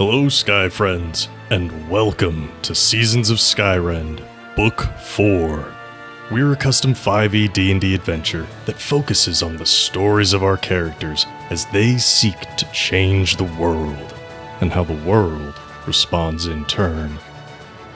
Hello, Sky Friends, and welcome to Seasons of Skyrend, Book 4. We're a custom 5e D&D adventure that focuses on the stories of our characters as they seek to change the world, and how the world responds in turn.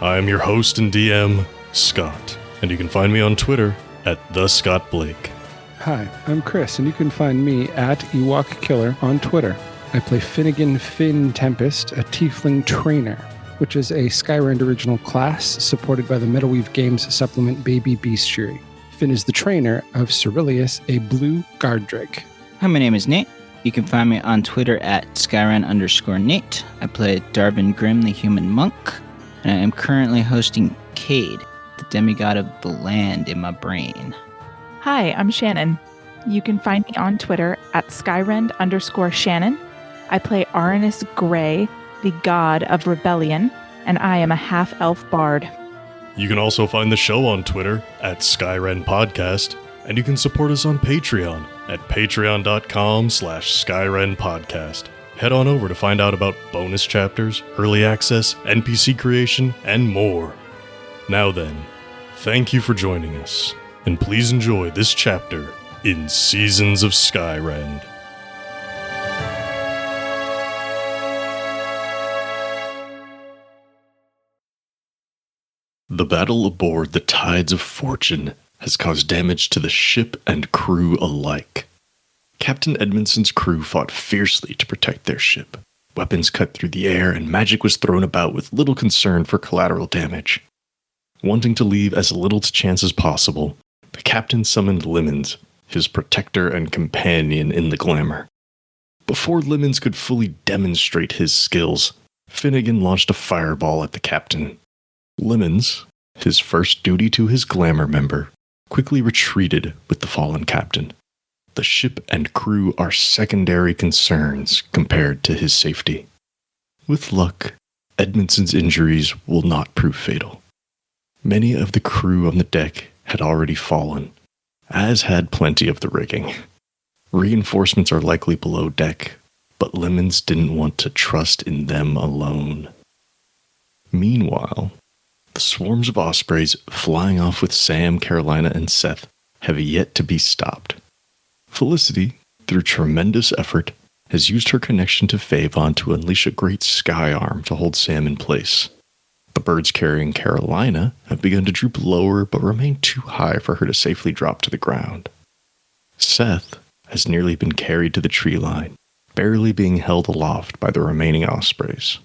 I am your host and DM, Scott, and you can find me on Twitter at @TheScottBlake. Hi, I'm Chris, and you can find me at EwokKiller on Twitter. I play Finnegan Finn Tempest, a Tiefling Trainer, which is a Skyrend original class supported by the Metalweave Games supplement Baby Bestiary. Finn is the trainer of Cerilius, a blue guard drake. Hi, my name is Nate. You can find me on Twitter at Skyrend_Nate. I play Darvin Grimm, the human monk, and I am currently hosting Cade, the demigod of the land in my brain. Hi, I'm Shannon. You can find me on Twitter at Skyrend_Shannon. I play Aranus Grey, the god of rebellion, and I am a half-elf bard. You can also find the show on Twitter at Skyrend Podcast, and you can support us on Patreon at patreon.com/Skyrend Podcast. Head on over to find out about bonus chapters, early access, NPC creation, and more. Now then, thank you for joining us, and please enjoy this chapter in Seasons of Skyrend. The battle aboard the Tides of Fortune has caused damage to the ship and crew alike. Captain Edmundsen's crew fought fiercely to protect their ship. Weapons cut through the air and magic was thrown about with little concern for collateral damage. Wanting to leave as little to chance as possible, the captain summoned Lymmons, his protector and companion in the glamour. Before Lymmons could fully demonstrate his skills, Finnegan launched a fireball at the captain. Lymmons, his first duty to his glamour member, quickly retreated with the fallen captain. The ship and crew are secondary concerns compared to his safety. With luck, Edmundsen's injuries will not prove fatal. Many of the crew on the deck had already fallen, as had plenty of the rigging. Reinforcements are likely below deck, but Lymmons didn't want to trust in them alone. Meanwhile, the swarms of ospreys flying off with Sam, Carolina, and Seth have yet to be stopped. Felicity, through tremendous effort, has used her connection to Favon to unleash a great sky arm to hold Sam in place. The birds carrying Carolina have begun to droop lower but remain too high for her to safely drop to the ground. Seth has nearly been carried to the tree line, barely being held aloft by the remaining ospreys.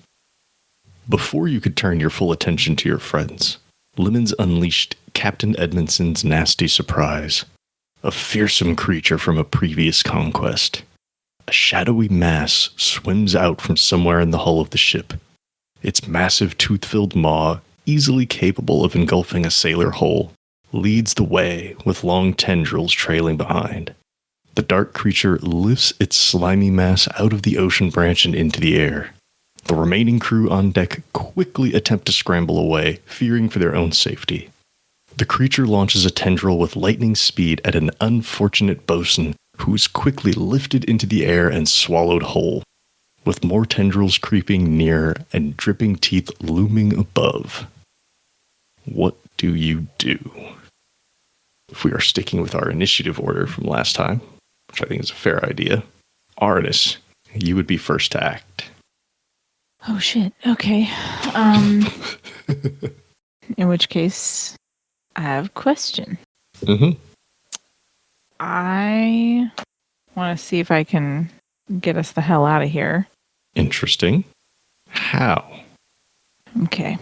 Before you could turn your full attention to your friends, Lymmons unleashed Captain Edmundsen's nasty surprise, a fearsome creature from a previous conquest. A shadowy mass swims out from somewhere in the hull of the ship. Its massive tooth-filled maw, easily capable of engulfing a sailor whole, leads the way with long tendrils trailing behind. The dark creature lifts its slimy mass out of the ocean branch and into the air. The remaining crew on deck quickly attempt to scramble away, fearing for their own safety. The creature launches a tendril with lightning speed at an unfortunate bosun, who is quickly lifted into the air and swallowed whole, with more tendrils creeping near and dripping teeth looming above. What do you do? If we are sticking with our initiative order from last time, which I think is a fair idea, Arnis, you would be first to act. Oh shit, okay. In which case, I have a question. I want to see if I can get us the hell out of here. Interesting. How? Okay.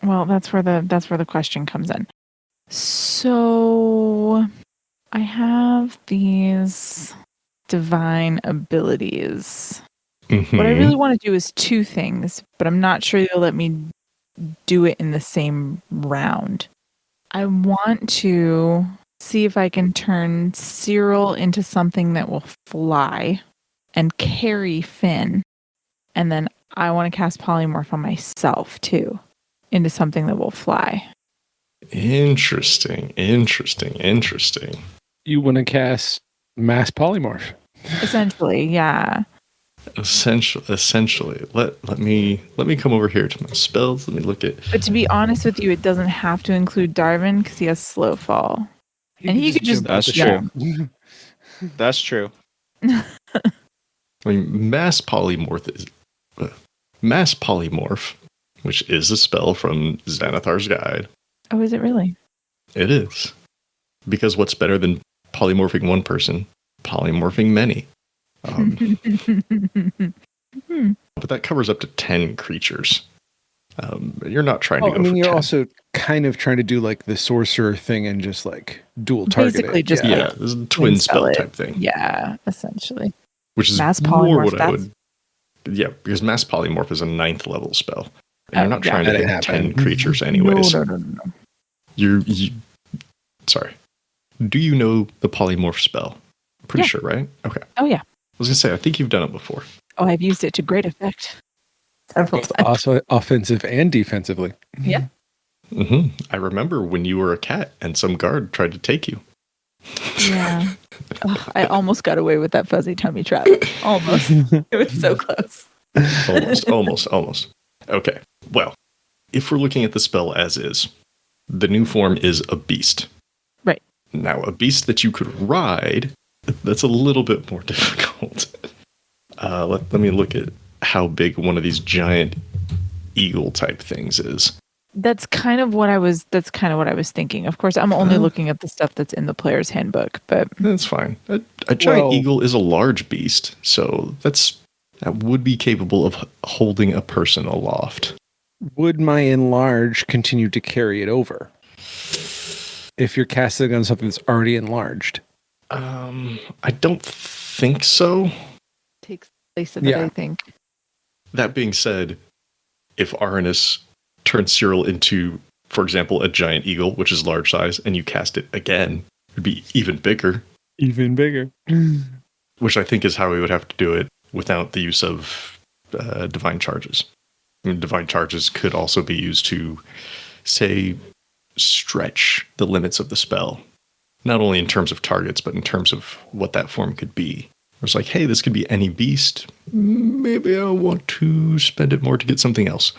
Well, that's where the question comes in. So, I have these divine abilities. What I really want to do is two things, but I'm not sure they'll let me do it in the same round. I want to see if I can turn Cyril into something that will fly and carry Finn. And then I want to cast Polymorph on myself, too, into something that will fly. Interesting. You want to cast Mass Polymorph? Essentially, yeah. Essentially. Let me come over here to my spells. Let me look at. But to be honest with you, it doesn't have to include Darwin because he has slow fall. And he could just jump out That's the true. ship. That's true. I mean, mass polymorph, which is a spell from Xanathar's Guide. Oh, is it really? It is. Because what's better than polymorphing one person? Polymorphing many. But that covers up to 10 creatures. You're not trying to go for you're 10. also kind of trying to do like the sorcerer thing and just like dual target Basically, it. just Yeah, this is a twin spell type thing. Yeah, essentially. Which is Mass more polymorph, what I would. Yeah, because mass polymorph is a 9th level spell. And you're not yeah. trying to That hit ain't 10 happening. creatures anyways. No. You sorry. Do you know the polymorph spell? Pretty Yeah. sure, right? Okay. I Oh, yeah. was going to say, I think you've done it before. Oh, I've used it to great effect. Several Both times. also offensive and defensively. Yeah. I remember when you were a cat and some guard tried to take you. Yeah. Oh, I almost got away with that fuzzy tummy trap. Almost. It was so close. Almost. Okay. Well, if we're looking at the spell as is, the new form is a beast. Right. Now, a beast that you could ride, that's a little bit more difficult. Let me look at how big one of these giant eagle type things is. That's kind of what I was thinking. Of course, I'm only looking at the stuff that's in the player's handbook, but That's fine. A giant eagle is a large beast, so that would be capable of holding a person aloft. Would my enlarge continue to carry it over? If you're casting on something that's already enlarged. I don't think so. takes place of it, I think. That being said, if Arnis turns Cyril into, for example, a giant eagle, which is large size, and you cast it again, it'd be even bigger. Even bigger. Which I think is how we would have to do it without the use of divine charges. I mean, divine charges could also be used to, say, stretch the limits of the spell. Not only in terms of targets, but in terms of what that form could be. It's like, hey, this could be any beast. Maybe I want to spend it more to get something else.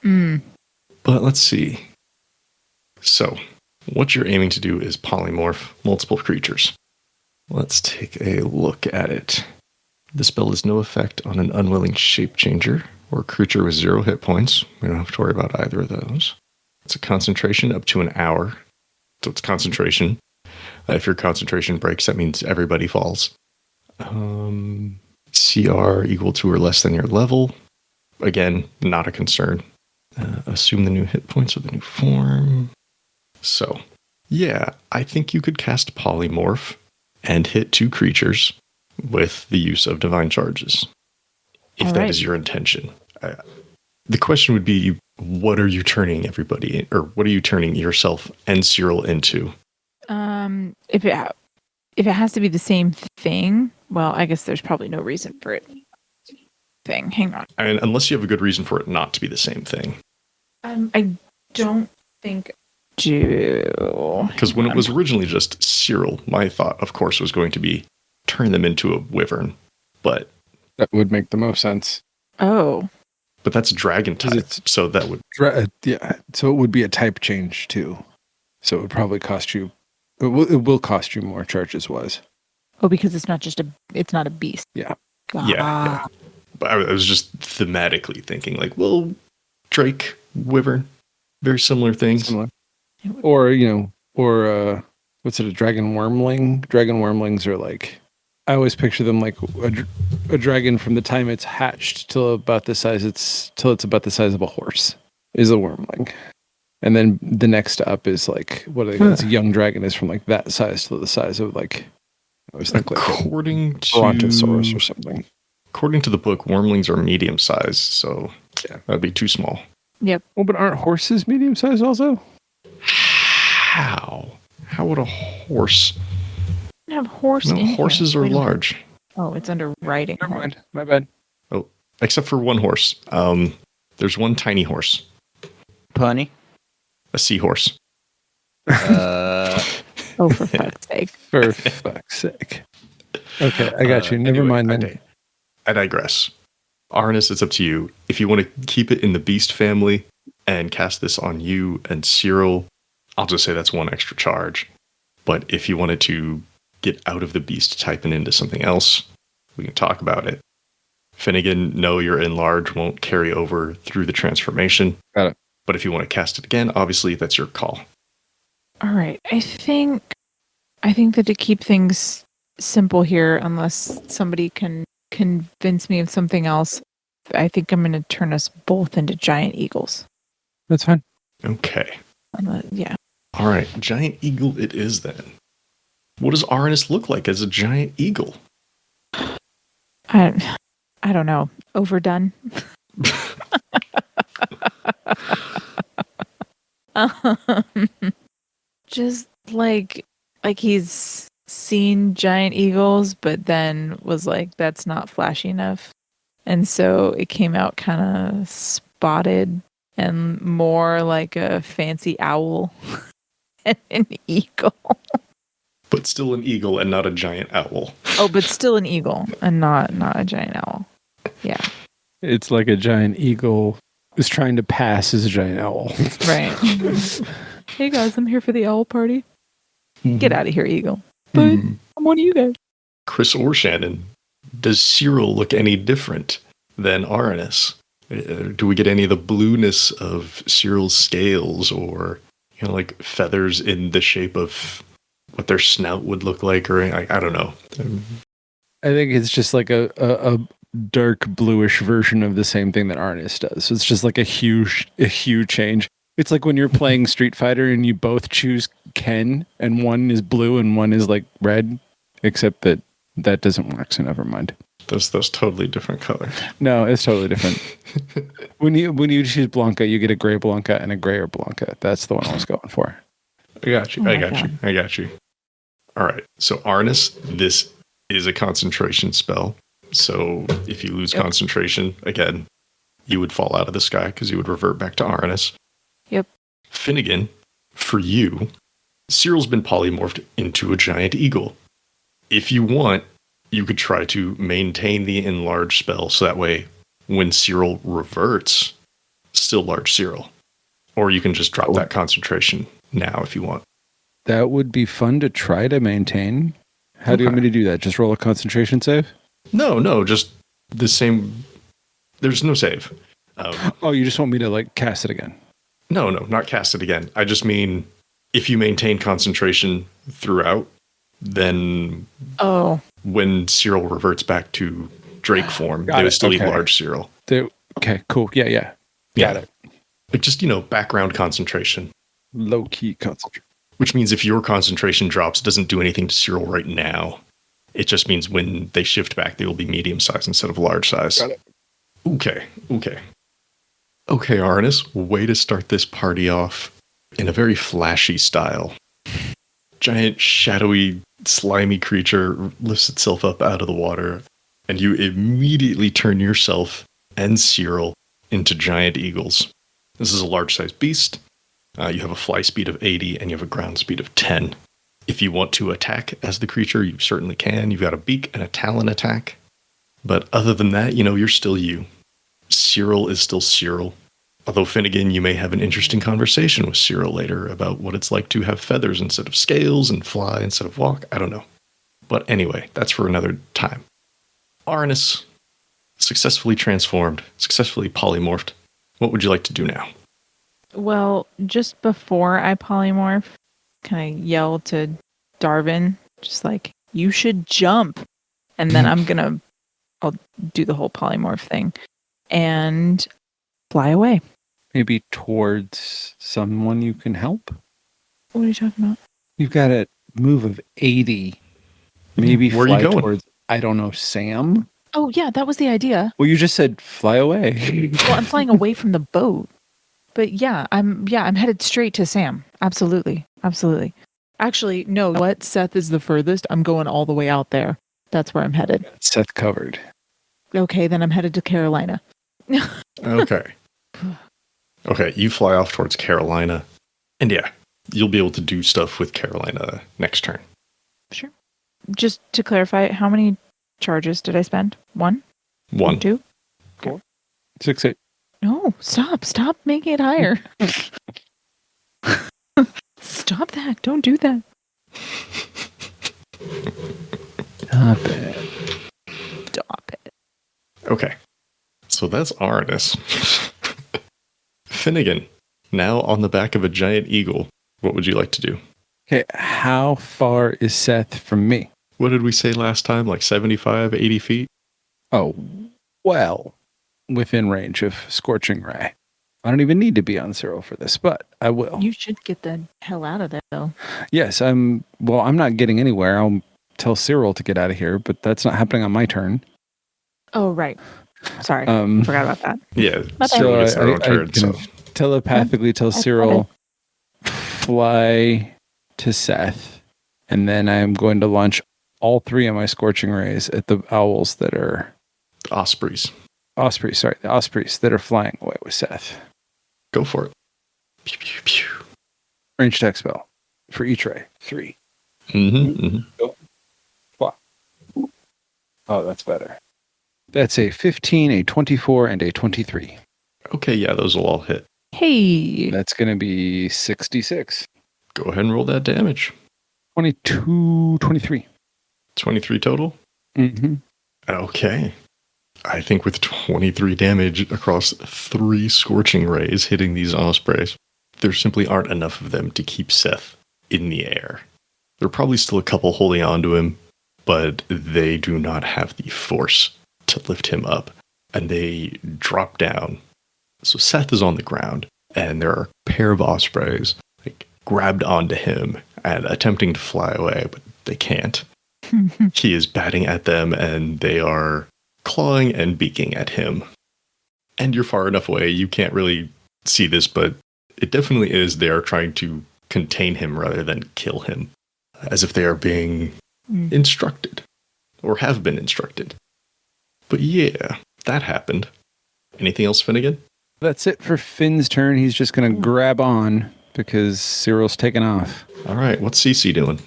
But let's see. So, what you're aiming to do is polymorph multiple creatures. Let's take a look at it. The spell has no effect on an unwilling shape changer or creature with 0 hit points. We don't have to worry about either of those. It's a concentration up to an hour. So it's concentration. If your concentration breaks, that means everybody falls. CR equal to or less than your level. Again, not a concern. Assume the new hit points with the new form. So, yeah, I think you could cast Polymorph and hit 2 creatures with the use of Divine Charges. If that is your intention. The question would be, what are you turning everybody, or what are you turning yourself and Cyril into? If it has to be the same thing, well, I guess there's probably no reason for it. Hang on. I mean, unless you have a good reason for it not to be the same thing. I don't think I do. Because when it was originally just Cyril, my thought, of course, was going to be turn them into a wyvern. But that would make the most sense. Oh. But that's dragon type, so that would... so it would be a type change, too. So it would probably cost you... It will cost you more charges-wise. Oh, because it's not a beast. Yeah. Yeah. But I was just thematically thinking, like, well, Drake, wyvern, very similar things. Or, what's it, a dragon wormling? Dragon wormlings are like... I always picture them like a dragon from the time it's hatched till it's about the size of a horse is a wormling. And then the next up is like, what are they? It's a young dragon is from like that size to the size of like, I was thinking according to Brontosaurus or something. According to the book, wormlings are medium sized, so yeah, that'd be too small. Yep. Well, but aren't horses medium sized also? How would a horse? Have horse in horses here. are large. Oh, it's under riding. Never mind. My bad. Oh, except for one horse. There's one tiny horse. Pony? A seahorse. Oh, for fuck's sake. For fuck's sake. Okay, I got you. Never mind then. I digress. Arnis, it's up to you. If you want to keep it in the beast family and cast this on you and Cyril, I'll just say that's one extra charge. But if you wanted to get out of the beast type and into something else, we can talk about it. Finnegan, no, your enlarge won't carry over through the transformation. Got it. But if you want to cast it again, obviously that's your call. All right. I think that to keep things simple here, unless somebody can convince me of something else, I think I'm going to turn us both into giant eagles. That's fine. Okay. Yeah. All right. Giant eagle it is then. What does Arnis look like as a giant eagle? I don't know. Overdone. Just like he's seen giant eagles, but then was like, that's not flashy enough. And so it came out kind of spotted and more like a fancy owl and an eagle. But still an eagle and not a giant owl. Oh, but still an eagle and not a giant owl. Yeah. It's like a giant eagle is trying to pass as a giant owl. Right. Hey guys, I'm here for the owl party. Get out of here, eagle. But I'm one of you guys. Chris or Shannon, does Cyril look any different than Arnis? Do we get any of the blueness of Cyril's scales or, like feathers in the shape of what their snout would look like? Or I don't know. I think it's just like a dark bluish version of the same thing that Arnis does. So it's just like a huge change. It's like when you're playing Street Fighter and you both choose Ken and one is blue and one is like red, except that doesn't work, so never mind. Those totally different colors. No, it's totally different. When you choose Blanca, you get a gray Blanca and a grayer Blanca. That's the one I was going for. I got you. Oh I got you. All right. So Arnis, this is a concentration spell. So if you lose concentration, again, you would fall out of the sky because you would revert back to Arnis. Yep. Finnegan, for you, Cyril's been polymorphed into a giant eagle. If you want, you could try to maintain the enlarge spell so that way when Cyril reverts, still large Cyril. Or you can just drop that concentration now if you want. That would be fun to try to maintain. How do you want me to do that? Just roll a concentration save? No, just the same. There's no save. You just want me to cast it again? No, not cast it again. I just mean if you maintain concentration throughout, then when Cyril reverts back to Drake form, they would still eat large Cyril. Okay, cool. Yeah. Got it. Like just, background concentration. Low-key concentration. Which means if your concentration drops, it doesn't do anything to Cyril right now. It just means when they shift back, they will be medium size instead of large size. Got it. Okay, Arnis, way to start this party off in a very flashy style. Giant, shadowy, slimy creature lifts itself up out of the water, and you immediately turn yourself and Cyril into giant eagles. This is a large-sized beast. You have a fly speed of 80, and you have a ground speed of 10. If you want to attack as the creature, you certainly can. You've got a beak and a talon attack. But other than that, you're still you. Cyril is still Cyril. Although, Finnegan, you may have an interesting conversation with Cyril later about what it's like to have feathers instead of scales and fly instead of walk. I don't know. But anyway, that's for another time. Arnis, successfully transformed, successfully polymorphed. What would you like to do now? Well, just before I polymorph, kind of yell to Darvin, just like, you should jump. And then I'll do the whole polymorph thing and fly away. Maybe towards someone you can help? What are you talking about? You've got a move of 80. Maybe Where fly are you going? towards, I don't know, Sam? Oh, yeah, that was the idea. Well, you just said fly away. Well, I'm flying away from the boat. But yeah, I'm headed straight to Sam. Absolutely. Actually, no, what? Seth is the furthest. I'm going all the way out there. That's where I'm headed. Seth covered. Okay, then I'm headed to Carolina. Okay, you fly off towards Carolina. And yeah, you'll be able to do stuff with Carolina next turn. Sure. Just to clarify, how many charges did I spend? 1? 1. 2. 6, 8. No, stop making it higher. Stop that. Don't do that. Stop it. Stop it. Okay. So that's Arnis. Finnegan, now on the back of a giant eagle. What would you like to do? Okay, how far is Seth from me? What did we say last time? Like 75, 80 feet? Oh, well, within range of Scorching Ray. I don't even need to be on Cyril for this, but I will. You should get the hell out of there, though. Yes, I'm not getting anywhere. I'll tell Cyril to get out of here, but that's not happening on my turn. Oh, right. Sorry. Forgot about that. Yeah, My bad. Cyril gets their own I turn. can So. telepathically tell Cyril, fly to Seth, and then I'm going to launch all 3 of my Scorching Rays at the owls that are... Ospreys. the Ospreys that are flying away with Seth. Go for it. Pew, pew, pew. Range attack spell for each ray. 3. Go. Fly. Oh, that's better. That's a 15, a 24, and a 23. Okay, yeah, those will all hit. Hey. That's going to be 66. Go ahead and roll that damage. 22, 23. 23 total? Mm-hmm. Okay. I think with 23 damage across 3 Scorching Rays hitting these Ospreys, there simply aren't enough of them to keep Seth in the air. There are probably still a couple holding on to him, but they do not have the force to lift him up, and they drop down. So Seth is on the ground, and there are a pair of Ospreys grabbed onto him and attempting to fly away, but they can't. He is batting at them, and they are clawing and beaking at him. And you're far enough away, you can't really see this, but it definitely is they are trying to contain him rather than kill him, as if they are being instructed, or have been instructed. But yeah, that happened. Anything else, Finnegan? That's it for Finn's turn. He's just going to grab on because Cyril's taken off. All right, what's CC doing?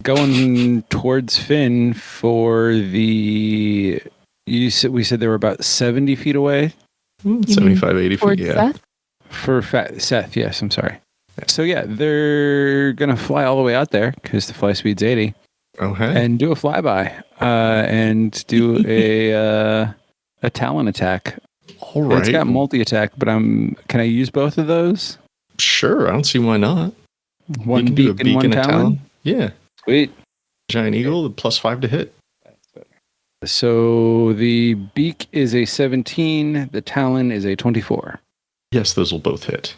Going towards Finn for the... we said they were about 70 feet away? 75, 80 feet, yeah. Seth? For Seth, yes, I'm sorry. So yeah, they're going to fly all the way out there because the fly speed's 80. Okay. And do a flyby and do a talon attack. All right. It's got multi-attack, but can I use both of those? Sure, I don't see why not. One you can beak do a beak and one and a talon? Yeah. Sweet. Giant eagle, +5 to hit. So the beak is a 17, the talon is a 24. Yes, those will both hit.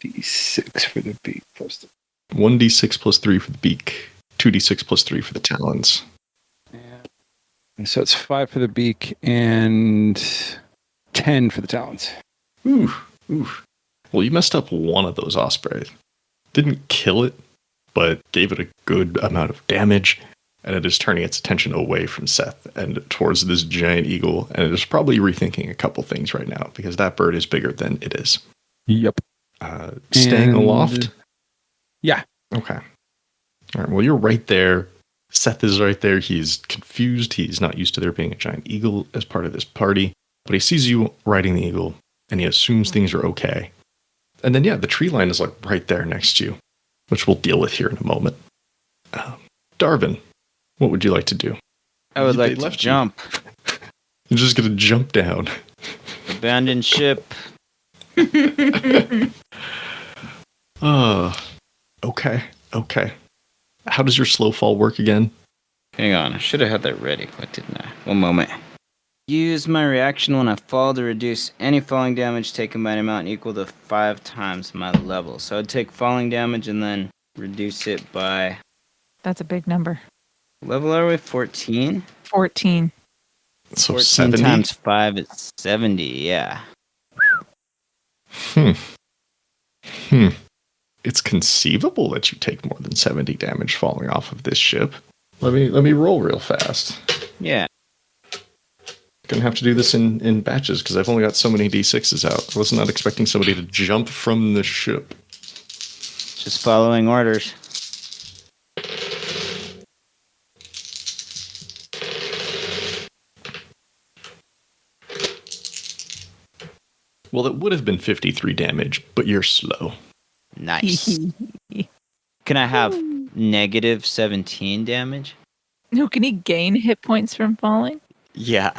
D6 for the beak. 1d6 +3 for the beak. 2d6 +3 for the talons. And so it's 5 for the beak and 10 for the talons. Ooh. Well, you messed up one of those ospreys. Didn't kill it, but gave it a good amount of damage, and it is turning its attention away from Seth and towards this giant eagle, and it is probably rethinking a couple things right now, because that bird is bigger than it is. Yep. Staying aloft? Yeah. Okay. All right, well, you're right there. Seth is right there. He's confused. He's not used to there being a giant eagle as part of this party, but he sees you riding the eagle, and he assumes things are okay. And then, yeah, the tree line is right there next to you, which we'll deal with here in a moment. Darvin, what would you like to do? I would like to jump. You're just going to jump down. Abandoned ship. Okay. How does your slow fall work again? Hang on, I should have had that ready. What didn't I? One moment. Use my reaction when I fall to reduce any falling damage taken by an amount equal to 5 times my level. So I'd take falling damage and then reduce it by... That's a big number. Level are we? 14? 14. So 14 70? times 5 is 70, yeah. It's conceivable that you take more than 70 damage falling off of this ship. Let me roll real fast. Yeah. Gonna have to do this in batches because I've only got so many d6s out. I was not expecting somebody to jump from the ship. Just following orders. Well, it would have been 53 damage, but you're slow. Nice. Can I have negative 17 damage? No, can he gain hit points from falling? Yeah.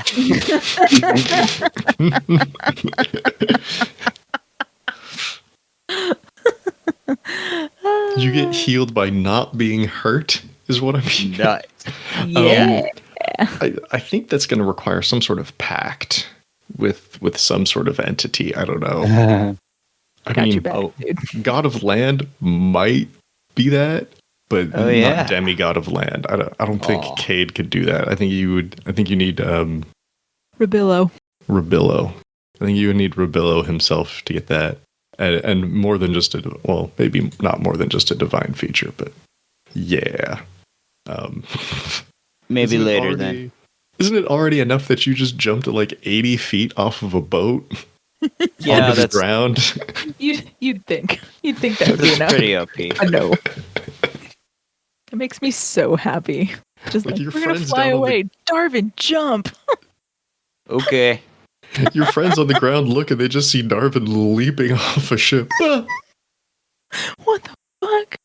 You get healed by not being hurt, is what I mean. Nice. Yeah. I think that's going to require some sort of pact with some sort of entity. I don't know. I Got mean, your back, dude. God of Land might be that, but yeah. not Demigod of Land. I don't think Cade could do that. I think you need Rabillo. Rabillo. I think you would need Rabillo himself to get that. And more than just maybe not more than just a divine feature, but yeah. Maybe later then. Isn't it already enough that you just jumped at like 80 feet off of a boat? Yeah, onto the ground. You'd think that would be enough. Pretty OP. I know. It makes me so happy. Just Like like, your we're gonna friends fly down on the- away. Darvin, jump! Okay. Your friends on the ground look and they just see Darvin leaping off a ship. What the fuck?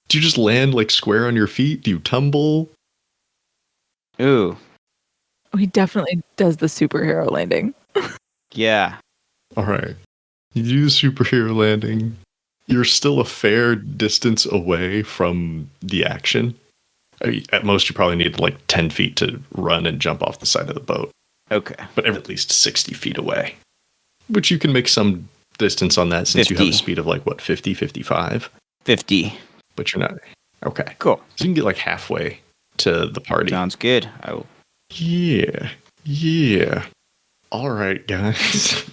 Do you just land like square on your feet? Do you tumble? Ooh. Oh, he definitely does the superhero landing. Yeah. All right. You do the superhero landing. You're still a fair distance away from the action. At most, you probably need like 10 feet to run and jump off the side of the boat. Okay. But at least 60 feet away. Which you can make some distance on that since 50. you have a speed of like, what, 50, 55? 50. But you're not. Okay. Cool. So you can get like halfway to the party. Sounds good. I will. Yeah. All right, guys.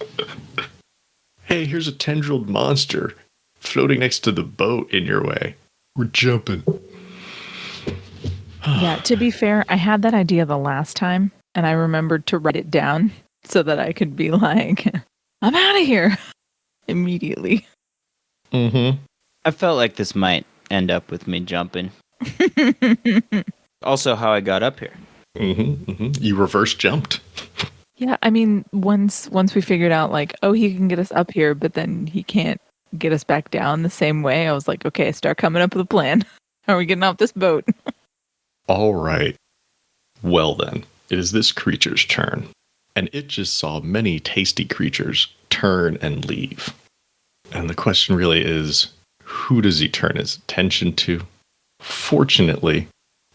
Hey, here's a tendrilled monster floating next to the boat in your way. We're jumping. Yeah, to be fair, I had that idea the last time, and I remembered to write it down so that I could be like, I'm out of here immediately. Mm-hmm. I felt like this might end up with me jumping. Also, how I got up here. You reverse jumped. Yeah, I mean, once we figured out, like, oh, he can get us up here, but then he can't get us back down the same way, I was like, okay, start coming up with a plan. How are we getting off this boat? All right. Well then, it is this creature's turn. And it just saw many tasty creatures turn and leave. And the question really is, who does he turn his attention to? Fortunately,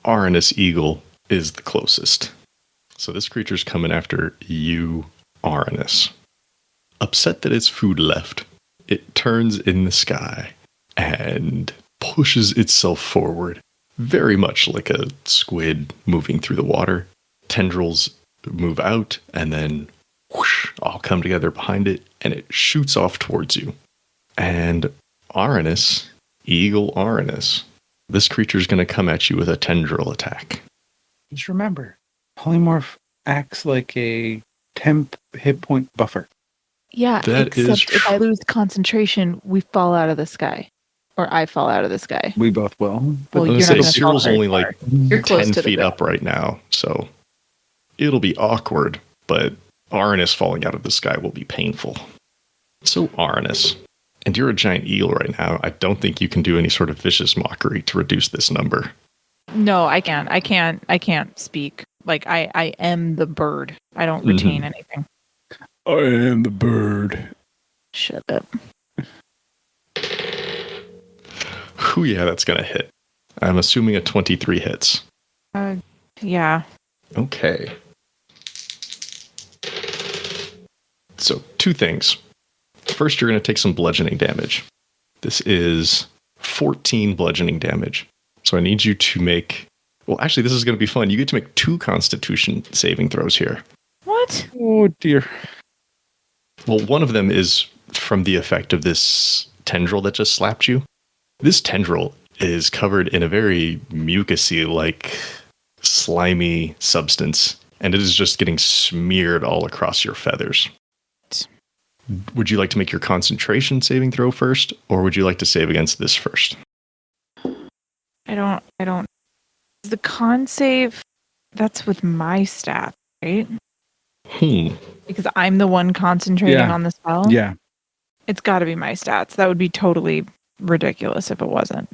Aranus Eagle is the closest. So this creature's coming after you, Aranus. Upset that its food left, it turns in the sky and pushes itself forward, very much like a squid moving through the water. Tendrils move out and then whoosh, all come together behind it, and it shoots off towards you. And Aranus, Eagle Aranus, this creature's going to come at you with a tendril attack. Just remember, polymorph acts like a temp hit point buffer. Yeah, That is except if I lose concentration, we fall out of the sky. Or I fall out of the sky. We both will. But Well, I'm you're going not to say gonna fall Cyril's very only far. like You're close 10 to the feet ground. up right now, so it'll be awkward, but Aranus falling out of the sky will be painful. So Aranus, and you're a giant eel right now, I don't think you can do any sort of vicious mockery to reduce this number. No, I can't. I can't speak. Like, I am the bird. I don't retain anything. I am the bird. Shut up. Ooh, yeah, that's going to hit. I'm assuming a 23 hits. Yeah. Okay. So, two things. First, you're going to take some bludgeoning damage. This is 14 bludgeoning damage. So I need you to make... Well, actually, this is going to be fun. You get to make 2 Constitution saving throws here. What? Oh, dear. Well, one of them is from the effect of this tendril that just slapped you. This tendril is covered in a very mucousy, like slimy substance, and it is just getting smeared all across your feathers. Would you like to make your concentration saving throw first, or would you like to save against this first? I don't. The con save, that's with my stat, right? Because I'm the one concentrating Yeah. on the spell? Yeah. It's got to be my stats. That would be totally ridiculous if it wasn't.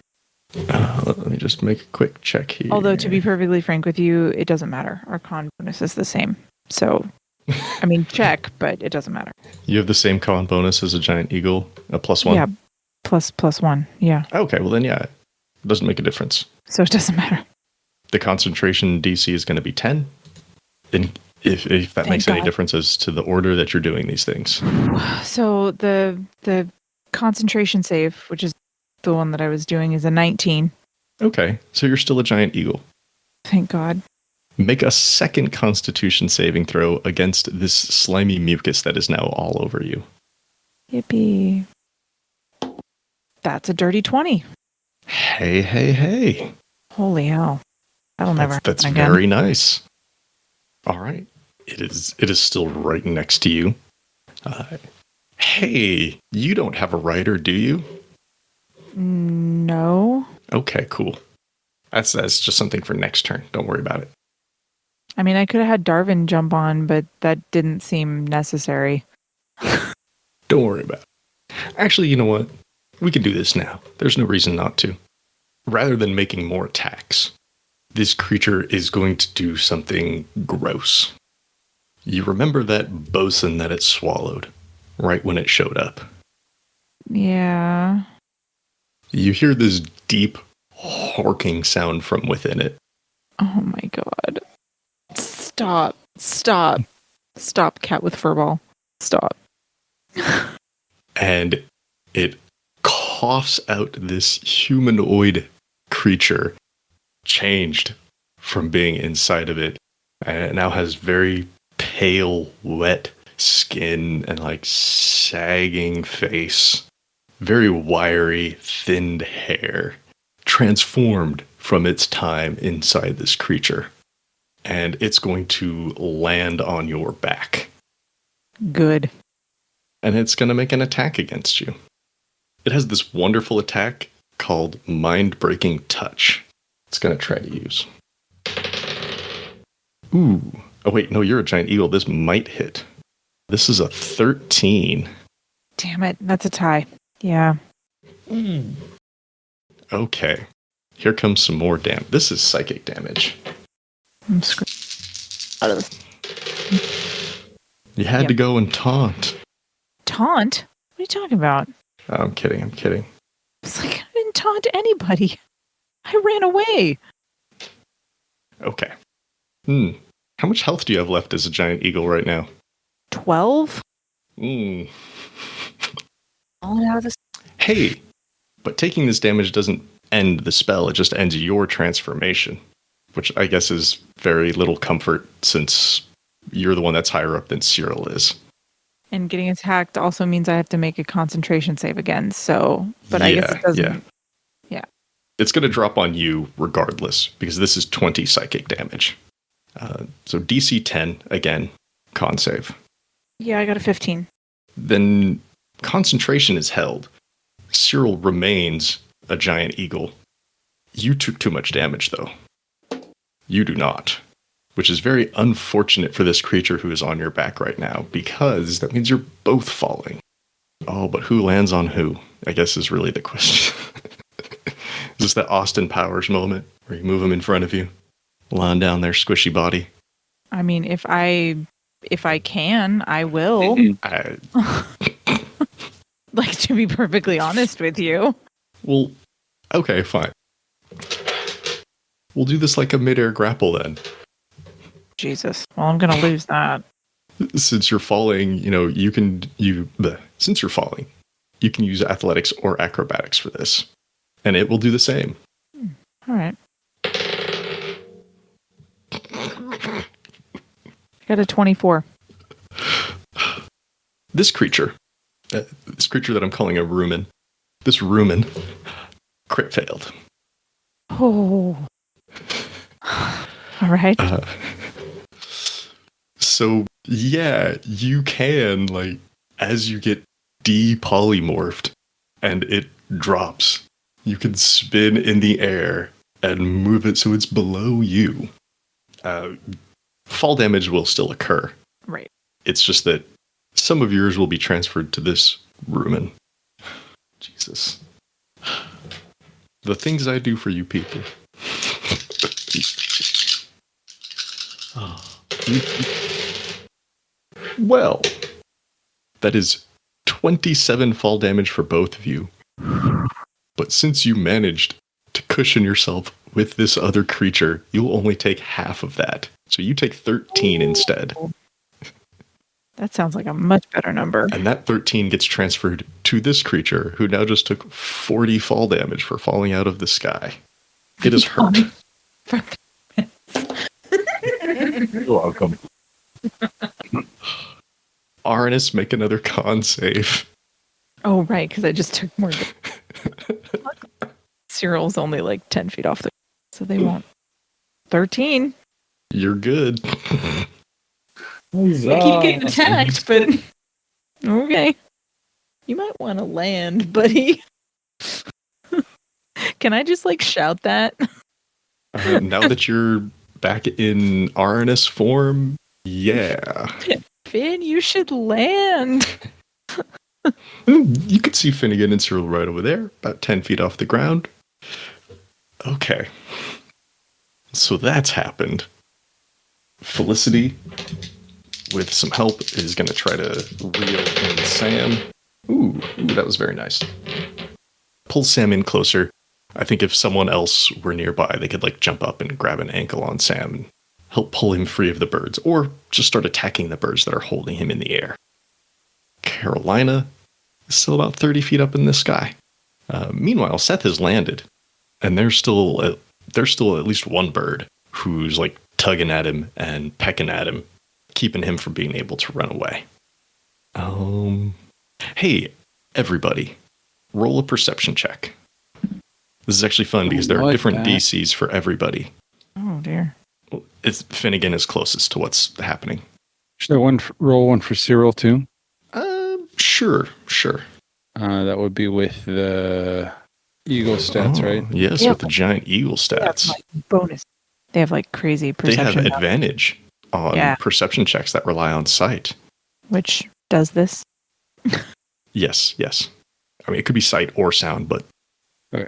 Let me just make a quick check here. Although, to be perfectly frank with you, it doesn't matter. Our con bonus is the same. So, I mean, check, but it doesn't matter. You have the same con bonus as a giant eagle, a +1? Yeah, +1. Yeah. Okay, well then, yeah, it doesn't make a difference. So it doesn't matter. The concentration DC is going to be 10. And if that makes any difference as to the order that you're doing these things. So the concentration save, which is the one that I was doing, is a 19. Okay, so you're still a giant eagle. Thank God. Make a second constitution saving throw against this slimy mucus that is now all over you. Yippee. That's a dirty 20. Hey. Holy hell. That'll never happen That's again. very nice. All right. It is still right next to you. Hey, you don't have a rider, do you? No. Okay, cool. That's just something for next turn. Don't worry about it. I mean, I could have had Darvin jump on, but that didn't seem necessary. Don't worry about it. Actually, you know what? We can do this now. There's no reason not to. Rather than making more attacks, this creature is going to do something gross. You remember that bosun that it swallowed right when it showed up? Yeah. You hear this deep, horking sound from within it. Oh my God. Stop. Stop, cat with furball. Stop. And it coughs out this humanoid creature, changed from being inside of it, and it now has very pale, wet skin and like sagging face, very wiry, thinned hair, transformed from its time inside this creature. And it's going to land on your back. Good. And it's going to make an attack against you. It has this wonderful attack called Mind-Breaking Touch. It's going to try to use. Ooh. Oh, wait, no, you're a giant eagle. This might hit. This is a 13. Damn it. That's a tie. Yeah. Okay. Here comes some more damage. This is psychic damage. I'm screwed out of this. You had to go and taunt. Taunt? What are you talking about? Oh, I'm kidding. It's like, I didn't taunt anybody. I ran away. Okay. How much health do you have left as a giant eagle right now? 12? Mm. All out of this. Hey, but taking this damage doesn't end the spell. It just ends your transformation, which I guess is very little comfort since you're the one that's higher up than Cyril is. And getting attacked also means I have to make a concentration save again. So, but I guess it doesn't. Yeah. It's going to drop on you regardless because this is 20 psychic damage. So DC 10 again, con save. Yeah, I got a 15. Then concentration is held. Cyril remains a giant eagle. You took too much damage though. You do not. Which is very unfortunate for this creature who is on your back right now, because that means you're both falling. Oh, but who lands on who? I guess is really the question. Is this that Austin Powers moment where you move them in front of you, lying down their squishy body? I mean, if I can, I will. Like, to be perfectly honest with you. Well, okay, fine. We'll do this like a midair grapple then. Jesus. Well, I'm gonna lose that. Since you're falling, since you're falling, you can use athletics or acrobatics for this. And it will do the same. All right. I got a 24. This creature that I'm calling a rumen, this rumen crit failed. Oh. All right. So, yeah, you can, like, as you get depolymorphed and it drops, you can spin in the air and move it so it's below you. Fall damage will still occur. Right. It's just that some of yours will be transferred to this rumen. Jesus. The things I do for you people. Well, that is 27 fall damage for both of you. But since you managed to cushion yourself with this other creature, you'll only take half of that. So you take 13 instead. That sounds like a much better number. And that 13 gets transferred to this creature, who now just took 40 fall damage for falling out of the sky. It is hurt. You're welcome. Arnis, make another con save. Oh, right, because I just took more. Cyril's only like 10 feet off the... So they won't. 13. You're good. I keep getting attacked, but... Okay. You might want to land, buddy. Can I just, like, shout that? Now that you're back in Arnis form, yeah. Finn, you should land. You could see Finnegan and Cyril right over there, about 10 feet off the ground. Okay. So that's happened. Felicity, with some help, is going to try to reel in Sam. Ooh, that was very nice. Pull Sam in closer. I think if someone else were nearby, they could like jump up and grab an ankle on Sam and help pull him free of the birds, or just start attacking the birds that are holding him in the air. Carolina is still about 30 feet up in the sky. Meanwhile, Seth has landed, and there's still at least one bird who's like tugging at him and pecking at him, keeping him from being able to run away. Hey, everybody, roll a perception check. This is actually fun because there are different DCs for everybody. Oh, dear. Finnegan is closest to what's happening. Should I roll one for Cyril, too? Sure. That would be with the eagle stats, right? Yes, Yeah. with the giant eagle stats. Like bonus. They have like crazy They perception. have advantage on perception checks that rely on sight. Which does this? Yes. I mean, it could be sight or sound, but... Okay.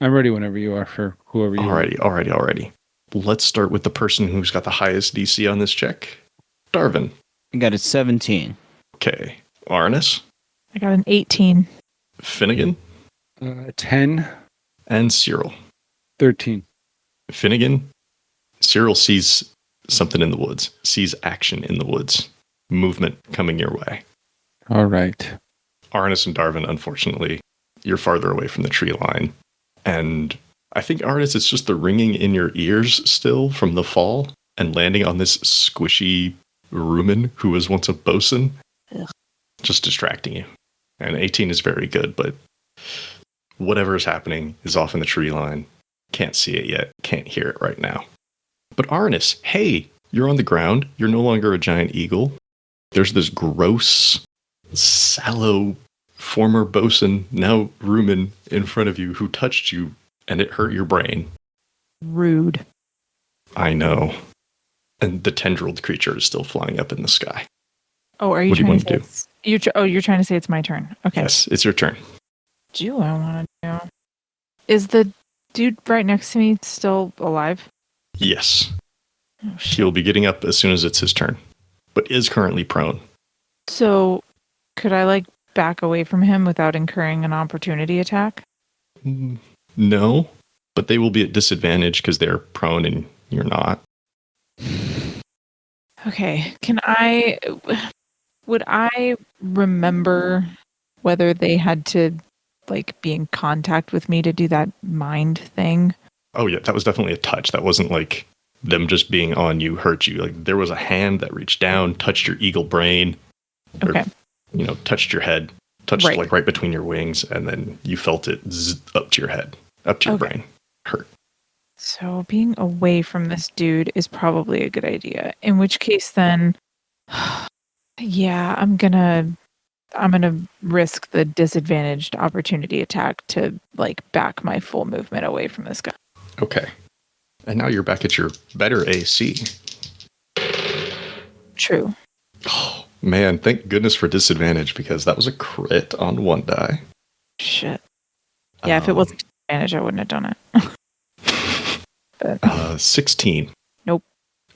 I'm ready whenever you are for whoever you are. Alrighty. Let's start with the person who's got the highest DC on this check. Darvin. I got a 17. Okay. Arnis. I got an 18. Finnegan. 10. And Cyril. 13. Finnegan. Cyril sees something in the woods. Sees action in the woods. Movement coming your way. All right. Arnis and Darvin, unfortunately, you're farther away from the tree line. And I think, Arnis, it's just the ringing in your ears still from the fall and landing on this squishy rumen who was once a bosun. Ugh. Just distracting you. And 18 is very good, but whatever is happening is off in the tree line. Can't see it yet. Can't hear it right now. But Arnis, hey, you're on the ground. You're no longer a giant eagle. There's this gross, sallow, former bosun, now rumen, in front of you who touched you, and it hurt your brain. Rude. I know. And the tendrilled creature is still flying up in the sky. Oh, are you What do you trying want to to say you're trying to say it's my turn. Okay. Yes, it's your turn. Do I want to do? Is the dude right next to me still alive? Yes. Oh, shit. He'll be getting up as soon as it's his turn, but is currently prone. So, could I like back away from him without incurring an opportunity attack? No, but they will be at disadvantage because they're prone and you're not. Okay. Would I remember whether they had to like be in contact with me to do that mind thing? Oh yeah, that was definitely a touch. That wasn't like them just being on you hurt you. Like there was a hand that reached down, touched your eagle brain. Okay. Or, touched your head, touched Right. like right between your wings, and then you felt it up to your head, up to your Okay. brain. Hurt. So being away from this dude is probably a good idea. In which case then, yeah, I'm gonna risk the disadvantaged opportunity attack to like back my full movement away from this guy. Okay. And now you're back at your better AC. True. Oh, Man, thank goodness for disadvantage because that was a crit on one die. Shit. Yeah, if it wasn't advantage, I wouldn't have done it. But 16. Nope.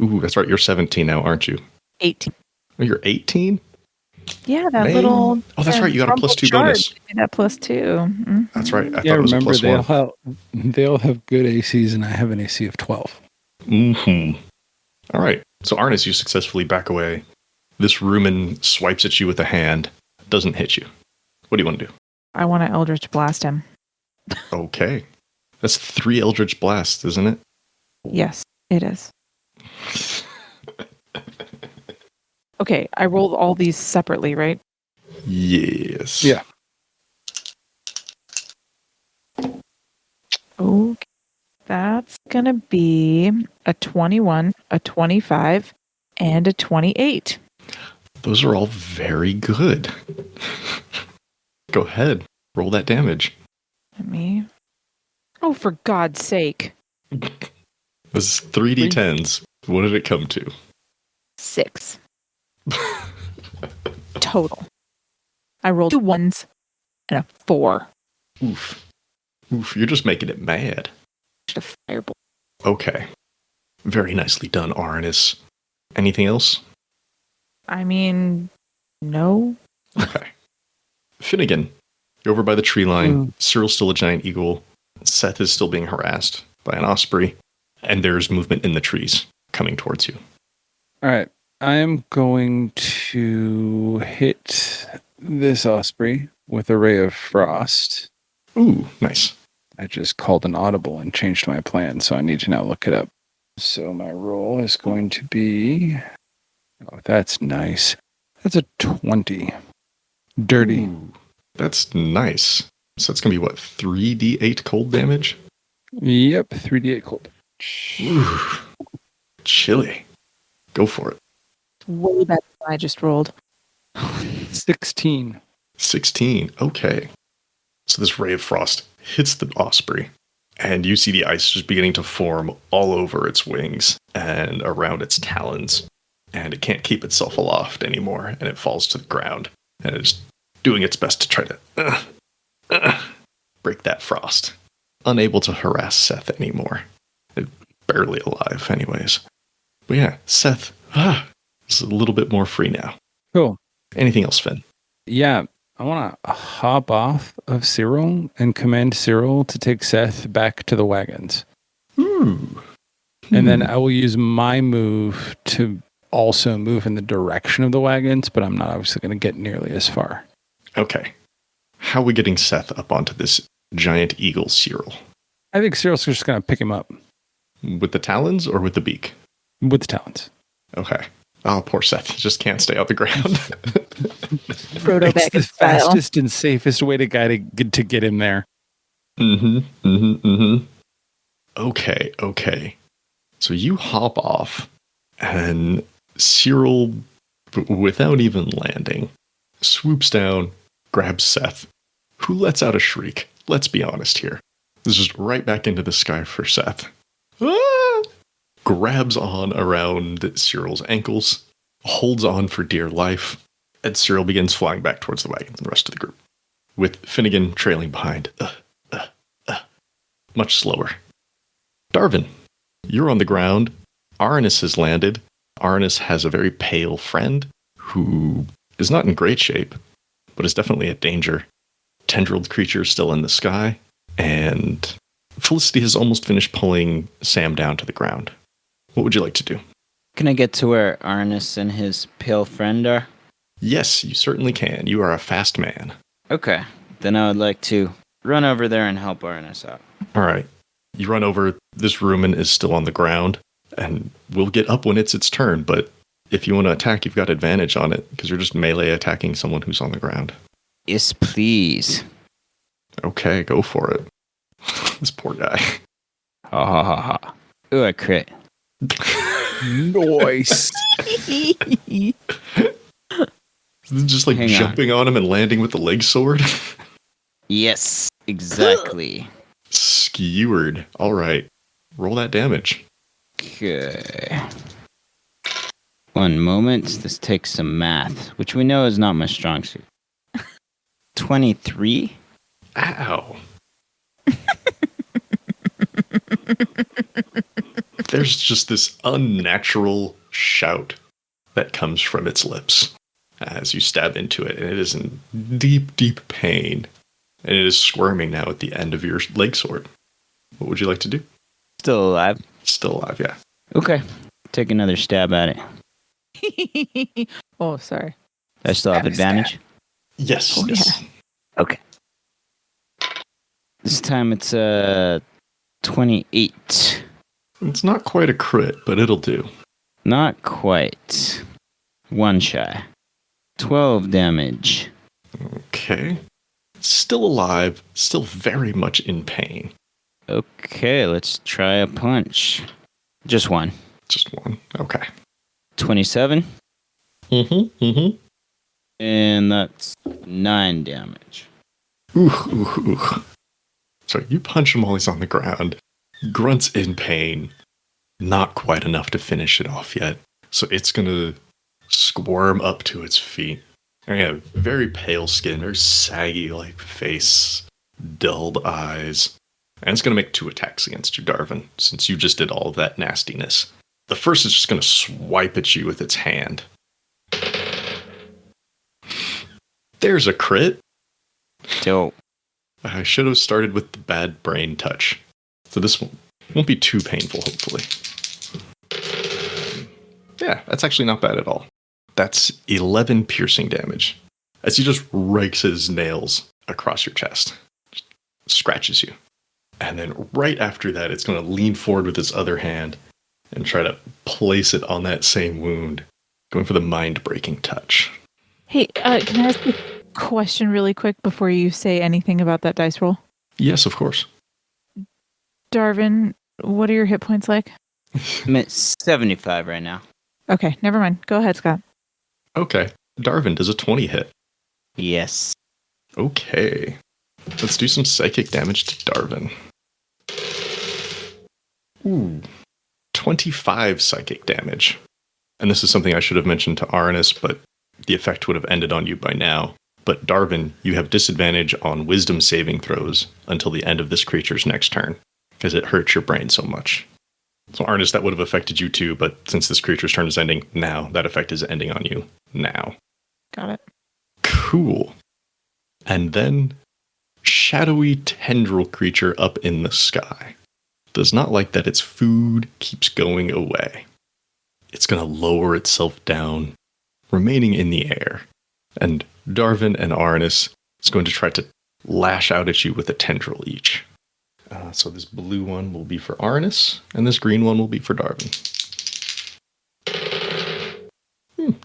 Ooh, that's right. You're 17 now, aren't you? 18. Oh, you're 18? Yeah, that Man. little. Oh, that's right. You got a plus 2 bonus. That plus 2. Mm-hmm. That's right. I thought Yeah, it was a remember plus 1. they all have good ACs, and I have an AC of 12. Mm-hmm. All right. So, Arnis, you successfully back away. This rumen swipes at you with a hand. Doesn't hit you. What do you want to do? I want to Eldritch Blast him. Okay. That's 3 Eldritch Blasts, isn't it? Yes, it is. Okay, I rolled all these separately, right? Yes. Yeah. Okay. That's going to be a 21, a 25, and a 28. Those are all very good. Go ahead. Roll that damage. Let me. Oh, for God's sake. This is 3d10s. What did it come to? 6. Total. I rolled 2 1s and a 4. Oof. Oof, you're just making it mad. Just a fireball. Okay. Very nicely done, Arnis. Anything else? I mean, no. Okay. Finnegan, you're over by the tree line. Cyril's still a giant eagle. Seth is still being harassed by an osprey. And there's movement in the trees coming towards you. All right. I am going to hit this osprey with a ray of frost. Ooh, nice. I just called an audible and changed my plan, so I need to now look it up. So my roll is going to be... Oh, that's nice. That's a 20. Dirty. Ooh, that's nice. So that's going to be, what, 3d8 cold damage? Yep, 3d8 cold. Ooh, chilly. Go for it. Way better than I just rolled. 16. 16. Okay. So this ray of frost hits the osprey, and you see the ice just beginning to form all over its wings and around its talons. And it can't keep itself aloft anymore, and it falls to the ground. And it's doing its best to try to break that frost. Unable to harass Seth anymore. Barely alive, anyways. But yeah, Seth is a little bit more free now. Cool. Anything else, Finn? Yeah, I want to hop off of Cyril and command Cyril to take Seth back to the wagons. Ooh. And then I will use my move to also move in the direction of the wagons, but I'm not obviously going to get nearly as far. Okay. How are we getting Seth up onto this giant eagle Cyril? I think Cyril's just going to pick him up With the talons or with the beak? with the talons. Okay. Oh, poor Seth. He just can't stay off the ground. Frodo It's the Baggins style. fastest and safest way to get him there. Okay. So you hop off, and Cyril, without even landing, swoops down, grabs Seth, who lets out a shriek. Let's be honest here. This is right back into the sky for Seth. Ah! Grabs on around Cyril's ankles, holds on for dear life, and Cyril begins flying back towards the wagon and the rest of the group, with Finnegan trailing behind. Much slower. Darvin, you're on the ground. Arnis has landed. Arnis has a very pale friend who is not in great shape, but is definitely a danger. Tendrilled creature still in the sky, and Felicity has almost finished pulling Sam down to the ground. What would you like to do? Can I get to where Arnis and his pale friend are? Yes, you certainly can. You are a fast man. Okay. Then I would like to run over there and help Arnis out. All right. You run over. This rumen is still on the ground, and we'll get up when it's its turn, but if you want to attack, you've got advantage on it, because you're just melee attacking someone who's on the ground. Yes, please. Okay, go for it. This poor guy. Ha ha ha ha. Ooh, I crit. Nice. Just like Hang on. jumping on him and landing with the leg sword. Yes, exactly. Skewered. All right. Roll that damage. Okay. 1 One moment. This takes some math, which we know is not my strong suit. 23? Ow. There's just this unnatural shout that comes from its lips as you stab into it, and it is in deep, deep pain. And it is squirming now at the end of your leg sword. What would you like to do? Still alive. Still alive, yeah. Okay. Take another stab at it. Oh, sorry. I still have Stab, advantage? Yes. Oh, yes. Okay. This time it's 28. It's not quite a crit, but it'll do. Not quite. One shy. 12 damage. Okay. Still alive, still very much in pain. Okay, let's try a punch. Just one. Just one. Okay. 27. Mm-hmm. And that's 9 damage. Ooh. So you punch him while he's on the ground. Grunts in pain. Not quite enough to finish it off yet. So it's going to squirm up to its feet. And yeah, very pale skin, very saggy like face, dulled eyes. And it's going to make 2 attacks against you, Darvin, since you just did all of that nastiness. The first is just going to swipe at you with its hand. There's a crit. Dope. I should have started with the bad brain touch. So this won't be too painful, hopefully. Yeah, that's actually not bad at all. That's 11 piercing damage. As he just rakes his nails across your chest. Just scratches you. And then right after that, it's going to lean forward with its other hand and try to place it on that same wound. Going for the mind-breaking touch. Hey, can I ask a question really quick before you say anything about that dice roll? Yes, of course. Darvin, what are your hit points like? I'm at 75 right now. Okay, never mind. Go ahead, Scott. Okay. Darvin, does a 20 hit? Yes. Okay. Let's do some psychic damage to Darvin. Ooh. 25 psychic damage. And this is something I should have mentioned to Arnis, but the effect would have ended on you by now. But Darvin, you have disadvantage on wisdom saving throws until the end of this creature's next turn, because it hurts your brain so much. So Arnis, that would have affected you too, but since this creature's turn is ending now, that effect is ending on you now. Got it. Cool. And then, shadowy tendril creature up in the sky. Does not like that its food keeps going away. It's going to lower itself down, remaining in the air. And Darvin and Arnis is going to try to lash out at you with a tendril each. So this blue one will be for Arnis, and this green one will be for Darvin.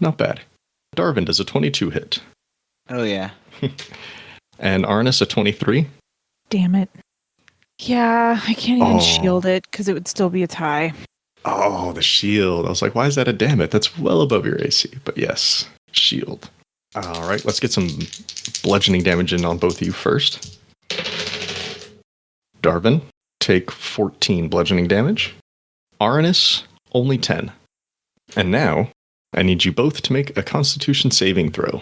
Not bad. Darvin does a 22 hit. Oh, yeah. And Arnis a 23. Damn it. Yeah, I can't even shield it because it would still be a tie. Oh, the shield. I was like, why is that a damn it? That's well above your AC. But yes, shield. All right, let's get some bludgeoning damage in on both of you first. Darvin, take 14 bludgeoning damage. Arnis, only 10. And now, I need you both to make a Constitution saving throw.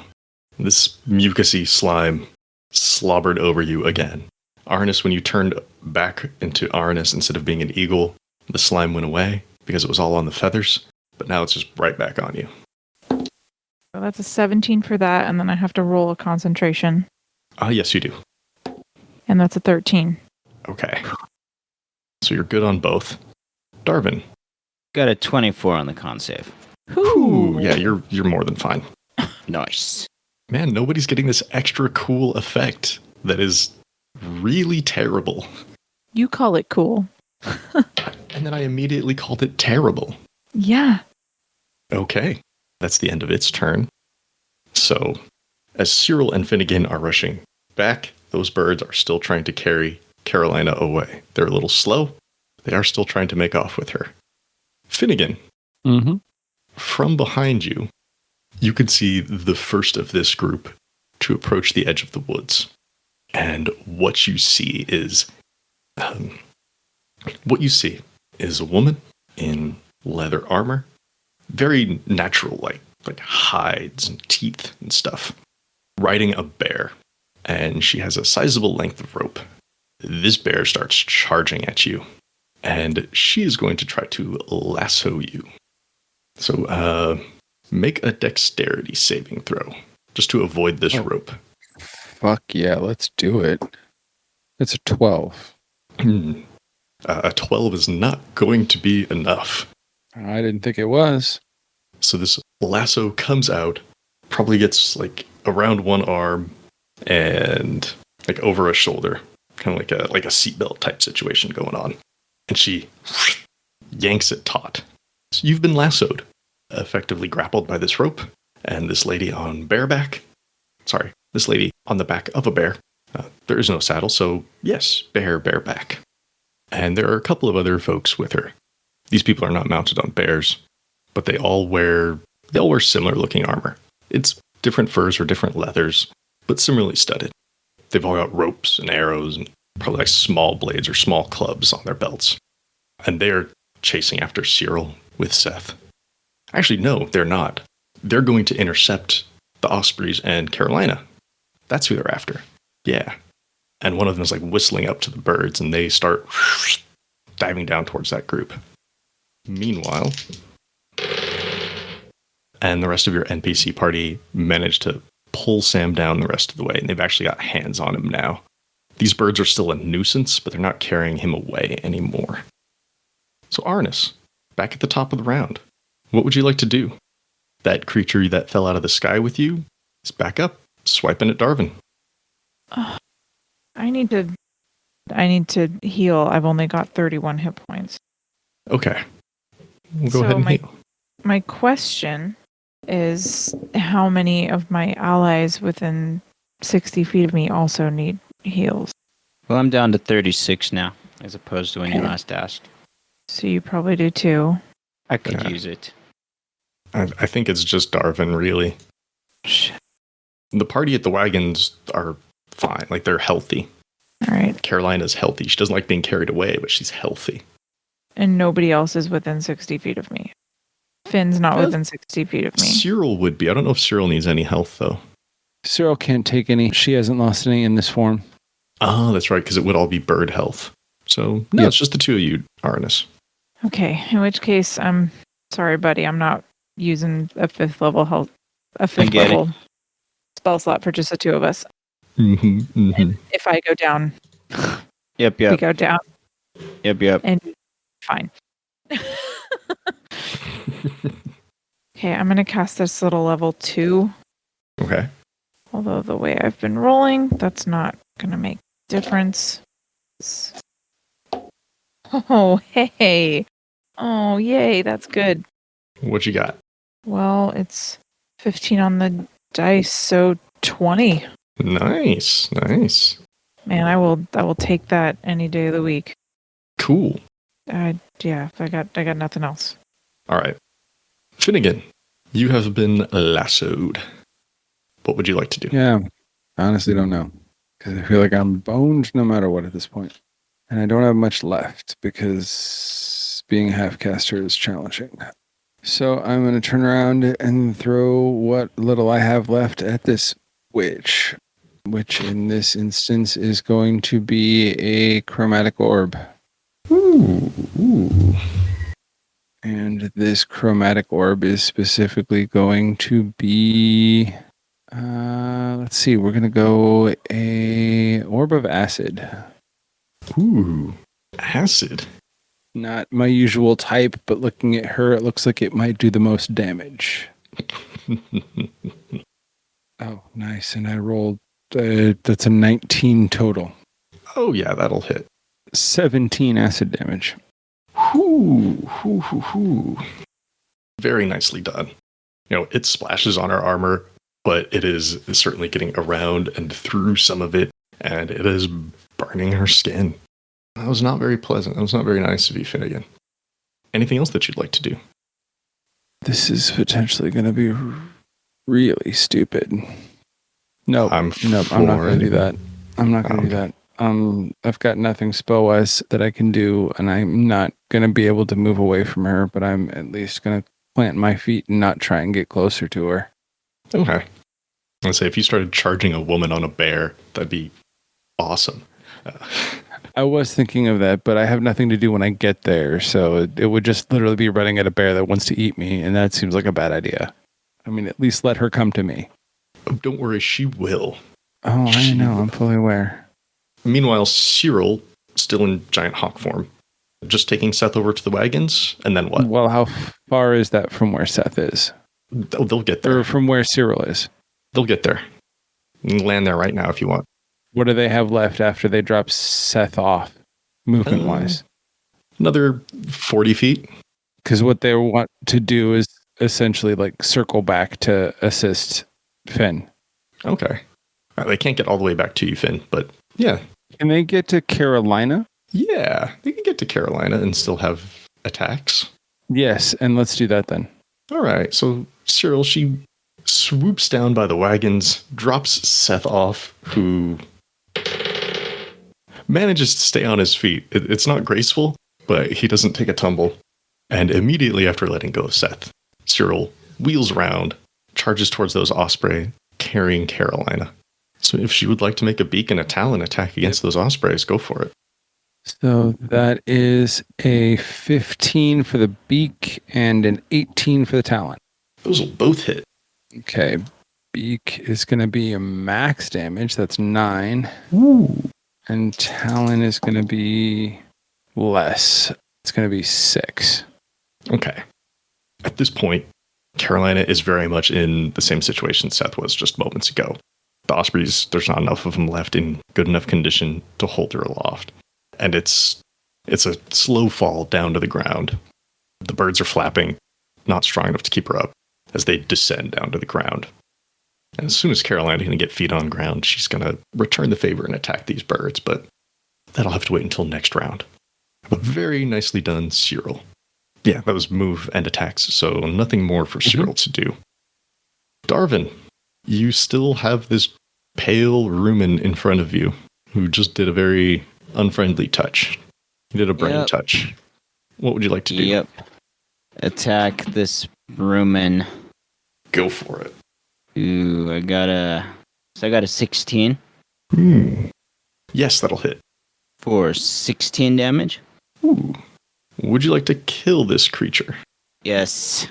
This mucusy slime slobbered over you again. Arnis, when you turned back into Arnis instead of being an eagle, the slime went away because it was all on the feathers, but now it's just right back on you. So that's a 17 for that, and then I have to roll a concentration. Yes, you do. And that's a 13. Okay. So you're good on both. Darvin. Got a 24 on the con save. Ooh, yeah, you're more than fine. Nice. Man, nobody's getting this extra cool effect that is really terrible. You call it cool. And then I immediately called it terrible. Yeah. Okay. That's the end of its turn. So, as Cyril and Finnegan are rushing back, those birds are still trying to carry Carolina away. They're a little slow. They are still trying to make off with her. Finnegan, from behind you, you could see the first of this group to approach the edge of the woods. And what you see is a woman in leather armor, very natural, like hides and teeth and stuff, riding a bear. And she has a sizable length of rope. This bear starts charging at you, and she is going to try to lasso you. So make a dexterity saving throw, just to avoid this rope. Fuck yeah, let's do it. It's a 12. A 12 is not going to be enough. I didn't think it was. So this lasso comes out, probably gets like around one arm and like over a shoulder, kind of like a seatbelt type situation going on. And she yanks it taut. So you've been lassoed, effectively grappled by this rope, and this lady on this lady on the back of a bear. There is no saddle, so yes, bareback. And there are a couple of other folks with her. These people are not mounted on bears, but they all wear similar looking armor. It's different furs or different leathers, but similarly studded. They've all got ropes and arrows and probably like small blades or small clubs on their belts. And they're chasing after Cyril with Seth. Actually, no, they're not. They're going to intercept the Ospreys and Carolina. That's who they're after. Yeah. And one of them is like whistling up to the birds, and they start diving down towards that group. Meanwhile, and the rest of your NPC party managed to pull Sam down the rest of the way, and they've actually got hands on him now. These birds are still a nuisance, but they're not carrying him away anymore. So Arnis, back at the top of the round, what would you like to do? That creature that fell out of the sky with you is back up, swiping at Darvin. I need to heal. I've only got 31 hit points. Okay. We'll go ahead and heal. My question is, how many of my allies within 60 feet of me also need heals? Well, I'm down to 36 now, as opposed to when you last asked. So you probably do too. I could use it. I think it's just Darvin, really. Shit. The party at the wagons are fine. Like, they're healthy. All right. Carolina's healthy. She doesn't like being carried away, but she's healthy. And nobody else is within 60 feet of me. Finn's not within 60 feet of me. Cyril would be. I don't know if Cyril needs any health, though. Cyril can't take any. She hasn't lost any in this form. Oh, that's right, because it would all be bird health. So, no, It's just the two of you, Arnis. Okay, in which case, I'm sorry, buddy. I'm not using a fifth level spell slot for just the two of us. And if I go down, we go down. Yep. And fine. Okay, I'm going to cast this little level 2. Okay. Although the way I've been rolling, that's not going to make a difference. Oh, hey. Oh, yay, that's good. What you got? Well, it's 15 on the dice, so 20. Nice. Man, I will take that any day of the week. Cool. I got nothing else. All right. Finnegan, you have been lassoed. What would you like to do? Yeah, I honestly don't know. Because I feel like I'm boned no matter what at this point. And I don't have much left because being a half-caster is challenging. So I'm going to turn around and throw what little I have left at this witch. Which in this instance is going to be a chromatic orb. Ooh. And this chromatic orb is specifically going to be... let's see, we're going to go a Orb of Acid. Ooh, acid. Not my usual type, but looking at her, it looks like it might do the most damage. Oh, nice. And I rolled, that's a 19 total. Oh, yeah, that'll hit. 17 acid damage. Very nicely done. You know, it splashes on her armor, but it is certainly getting around and through some of it, and it is burning her skin. That was not very pleasant. That was not very nice of you, Finnegan. Anything else that you'd like to do? This is potentially going to be really stupid. Nope, I'm not going to do that. I'm not going to do that. I've got nothing spell-wise that I can do, and I'm not going to be able to move away from her, but I'm at least going to plant my feet and not try and get closer to her. Okay. I'd say if you started charging a woman on a bear, that'd be awesome. I was thinking of that, but I have nothing to do when I get there, so it would just literally be running at a bear that wants to eat me, and that seems like a bad idea. I mean, at least let her come to me. Don't worry, she will. Oh, I know. I'm fully aware. Meanwhile, Cyril, still in giant hawk form, just taking Seth over to the wagons, and then what? Well, how far is that from where Seth is? They'll get there. Or from where Cyril is? They'll get there. You can land there right now if you want. What do they have left after they drop Seth off, movement-wise? Another 40 feet. Because what they want to do is essentially like circle back to assist Finn. Okay. They can't get all the way back to you, Finn, but yeah. Can they get to Carolina? Yeah, they can get to Carolina and still have attacks. Yes, and let's do that then. All right, so Cyril, she swoops down by the wagons, drops Seth off, who manages to stay on his feet. It's not graceful, but he doesn't take a tumble. And immediately after letting go of Seth, Cyril wheels around, charges towards those Osprey, carrying Carolina. So if she would like to make a beak and a talon attack against those Ospreys, go for it. So that is a 15 for the beak and an 18 for the talon. Those will both hit. Okay. Beak is going to be a max damage. That's 9. Ooh. And talon is going to be less. It's going to be 6. Okay. At this point, Carolina is very much in the same situation Seth was just moments ago. The Ospreys, there's not enough of them left in good enough condition to hold her aloft. And it's a slow fall down to the ground. The birds are flapping, not strong enough to keep her up, as they descend down to the ground. And as soon as Carolina can get feet on ground, she's going to return the favor and attack these birds, but that'll have to wait until next round. But very nicely done, Cyril. Yeah, that was move and attacks, so nothing more for Cyril to do. Darvin, you still have this pale rumen in front of you, who just did a very unfriendly touch. He did a brain touch. What would you like to do? Yep. Attack this rumen. Go for it. Ooh, I got a 16 Yes, that'll hit. for 16 damage. Ooh. Would you like to kill this creature? Yes.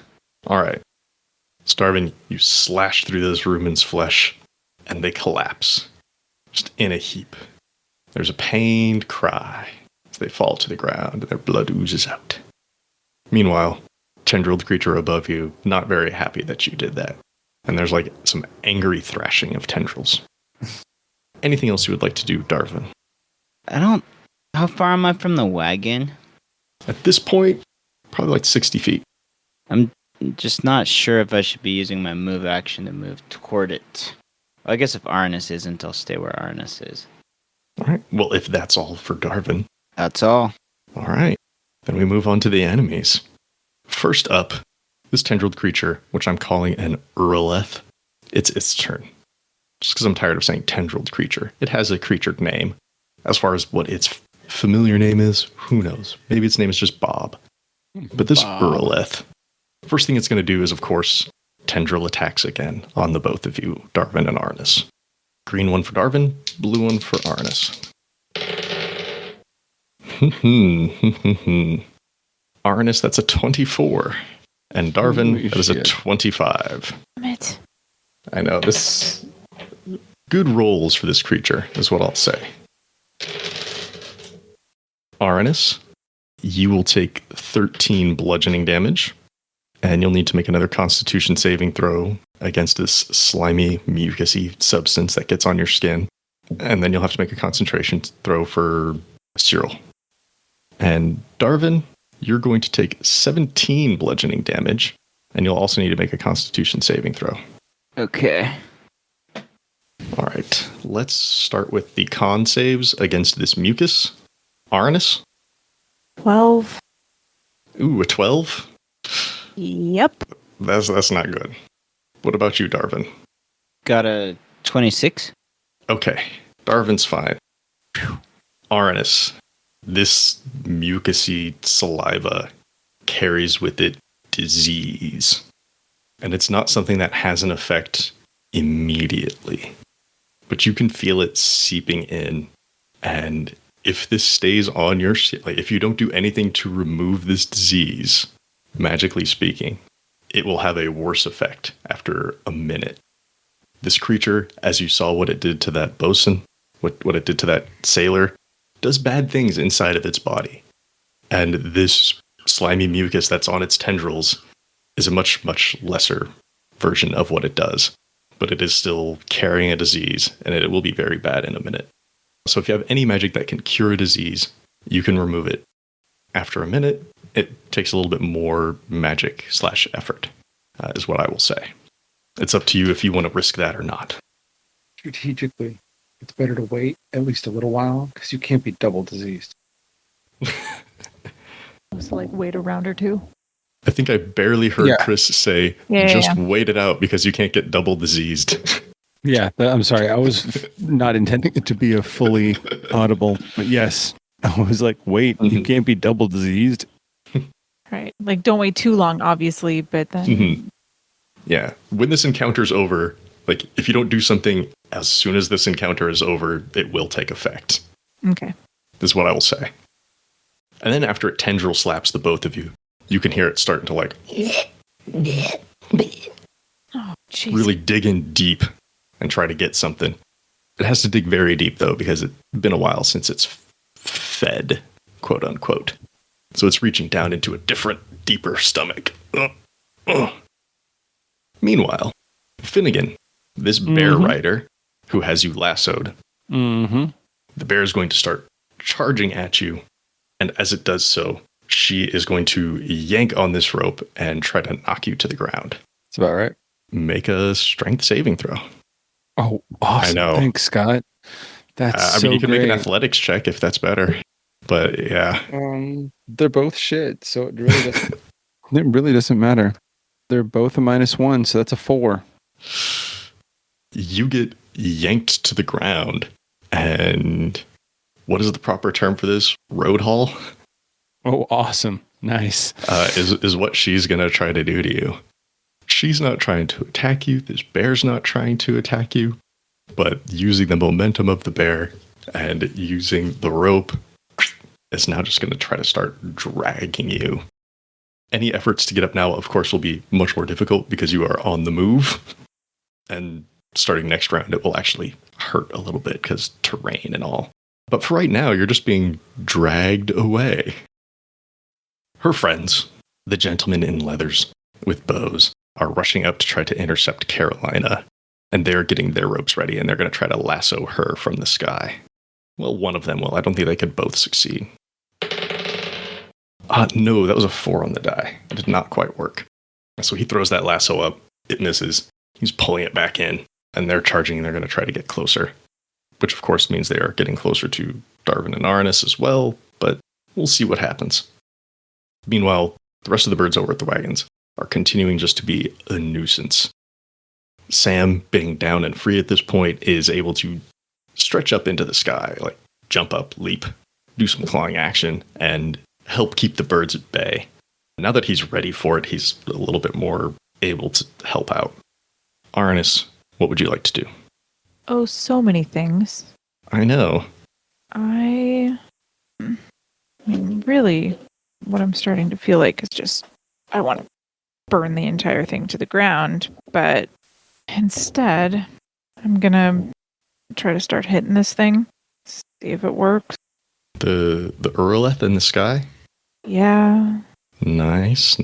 All right. Starvin, you slash through this rumen's flesh, and they collapse, just in a heap. There's a pained cry as they fall to the ground, and their blood oozes out. Meanwhile, tendrilled creature above you, not very happy that you did that. And there's like some angry thrashing of tendrils. Anything else you would like to do, Darvin? How far am I from the wagon? At this point, probably like 60 feet. I'm just not sure if I should be using my move action to move toward it. Well, I guess if Arnis isn't, I'll stay where Arnis is. All right. Well, if that's all for Darvin. That's all. All right. Then we move on to the enemies. First up, this tendrilled creature, which I'm calling an Urleth. It's its turn. Just because I'm tired of saying tendrilled creature. It has a creature name. As far as what its familiar name is, who knows? Maybe its name is just Bob. But this Urleth, first thing it's going to do is, of course, tendril attacks again on the both of you, Darvin and Arnis. Green one for Darvin, blue one for Arnis. Arnis, that's a 24. And Darvin, that is a 25. Damn it. I know, this... Good rolls for this creature, is what I'll say. Arnis, you will take 13 bludgeoning damage, and you'll need to make another Constitution saving throw against this slimy, mucusy substance that gets on your skin. And then you'll have to make a concentration throw for Cyril. And Darvin, you're going to take 17 bludgeoning damage, and you'll also need to make a Constitution saving throw. Okay. All right, let's start with the con saves against this mucus. Arnis? 12. Ooh, a 12? Yep. That's not good. What about you, Darvin? Got a 26. Okay, Darvin's fine. Arnis, this mucusy saliva carries with it disease. And it's not something that has an effect immediately, but you can feel it seeping in. And if this stays on your ship, like if you don't do anything to remove this disease, magically speaking, it will have a worse effect after a minute. This creature, as you saw what it did to that bosun, what it did to that sailor, does bad things inside of its body. And this slimy mucus that's on its tendrils is a much, much lesser version of what it does. But it is still carrying a disease, and it will be very bad in a minute. So if you have any magic that can cure a disease, you can remove it. After a minute, it takes a little bit more magic / effort, is what I will say. It's up to you if you want to risk that or not. Strategically, it's better to wait at least a little while, because you can't be double diseased. So like wait a round or two. I think I barely heard Chris say, just wait it out because you can't get double diseased. Yeah, I'm sorry. I was not intending it to be a fully audible, but yes, I was like, wait, you can't be double diseased. Right. Like, don't wait too long, obviously, but then... Yeah. When this encounter's over, like, if you don't do something as soon as this encounter is over, it will take effect. Okay. This is what I will say. And then after it tendril slaps the both of you, you can hear it starting to, like... Oh, jeez. Really dig in deep and try to get something. It has to dig very deep, though, because it's been a while since it's fed, quote unquote. So it's reaching down into a different, deeper stomach. Meanwhile, Finnegan, this bear rider who has you lassoed, the bear is going to start charging at you. And as it does so, she is going to yank on this rope and try to knock you to the ground. That's about right. Make a strength saving throw. Oh, awesome. I know. Thanks, Scott. That's I mean, you can great. make an athletics check if that's better. But yeah. They're both shit, so it really doesn't matter. They're both a -1, so that's a 4. You get yanked to the ground, and what is the proper term for this? Road haul? Oh, awesome. Nice. Is what she's going to try to do to you. She's not trying to attack you. This bear's not trying to attack you. But using the momentum of the bear and using the rope, it's now just going to try to start dragging you. Any efforts to get up now, of course, will be much more difficult because you are on the move. And starting next round, it will actually hurt a little bit because terrain and all. But for right now, you're just being dragged away. Her friends, the gentlemen in leathers with bows, are rushing up to try to intercept Carolina. And they're getting their ropes ready, and they're going to try to lasso her from the sky. Well, one of them will. I don't think they could both succeed. No, that was a 4 on the die. It did not quite work. So he throws that lasso up. It misses. He's pulling it back in, and they're charging, and they're going to try to get closer. Which, of course, means they are getting closer to Darwin and Arnis as well, but we'll see what happens. Meanwhile, the rest of the birds over at the wagons are continuing just to be a nuisance. Sam, being down and free at this point, is able to stretch up into the sky, like jump up, leap, do some clawing action, and help keep the birds at bay. Now that he's ready for it, he's a little bit more able to help out. Arnis, what would you like to do? Oh, so many things. I know. I mean, really, what I'm starting to feel like is just, I want to burn the entire thing to the ground, but instead, I'm going to try to start hitting this thing, see if it works. The Urleth in the sky? Yeah. Nice.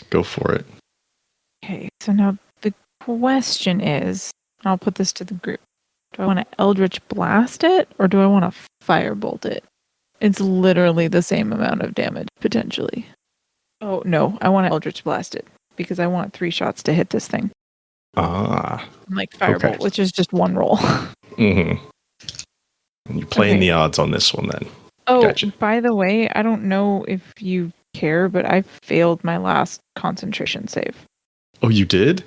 Go for it. Okay, so now the question is, I'll put this to the group. Do I want to Eldritch Blast it, or do I want to Firebolt it? It's literally the same amount of damage, potentially. Oh, no, I want to Eldritch Blast it, because I want 3 shots to hit this thing. Like Firebolt, which is just 1 roll. And you're playing the odds on this one, then. Oh, gotcha. By the way, I don't know if you care, but I failed my last concentration save. Oh, you did?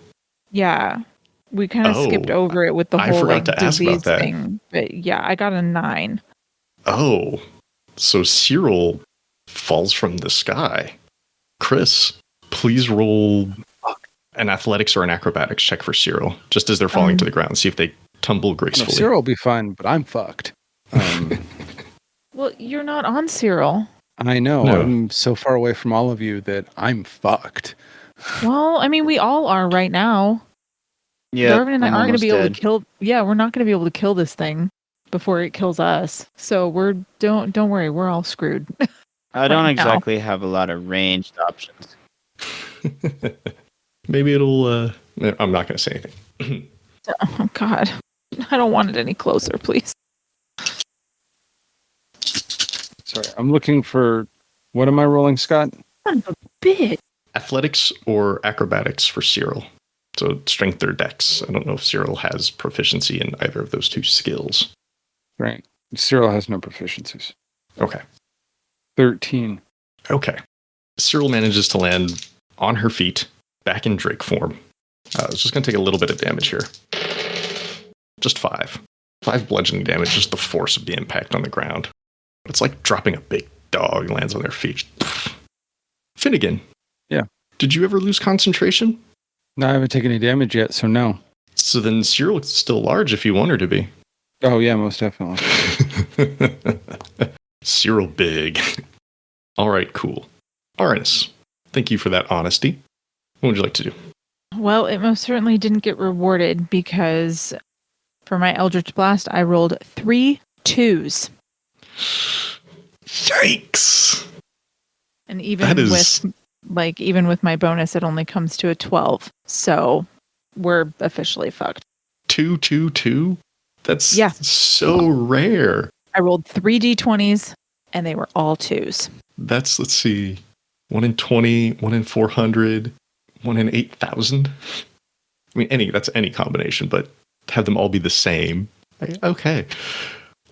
Yeah. We kind of skipped over it with the whole disease thing. But yeah, I got a 9. Oh, so Cyril falls from the sky. Chris, Please roll an athletics or an acrobatics check for Cyril, just as they're falling to the ground. See if they tumble gracefully. Cyril will be fine, but I'm fucked. Well, you're not on Cyril. I know. No. I'm so far away from all of you that I'm fucked. Well, I mean, we all are right now. Yeah, Darwin and I aren't going to be able to kill. Yeah, we're not going to be able to kill this thing before it kills us. So don't worry, we're all screwed. I don't right exactly have a lot of ranged options. Maybe it'll. I'm not going to say anything. Oh God, I don't want it any closer, please. Sorry, I'm looking for. What am I rolling, Scott? Son of a bitch. Athletics or acrobatics for Cyril. So strength or dex. I don't know if Cyril has proficiency in either of those two skills. Right. Cyril has no proficiencies. Okay. 13. Okay. Cyril manages to land on her feet, back in Drake form. It's just going to take a little bit of damage here. Just 5. 5 bludgeoning damage, just the force of the impact on the ground. It's like dropping a big dog lands on their feet. Finnegan. Yeah. Did you ever lose concentration? No, I haven't taken any damage yet, so no. So then Cyril is still large if you want her to be. Oh, yeah, most definitely. Cyril big. All right, cool. Arnis, thank you for that honesty. What would you like to do? Well, it most certainly didn't get rewarded because for my Eldritch Blast, I rolled 3 2s. Yikes! And even with my bonus, it only comes to a 12. So we're officially fucked. 2, 2, 2? That's Yeah. so rare. I rolled 3 d20s and they were all 2s. That's, let's see, 1 in 20, 1 in 400, 1 in 8,000. I mean, that's any combination, but to have them all be the same. Okay.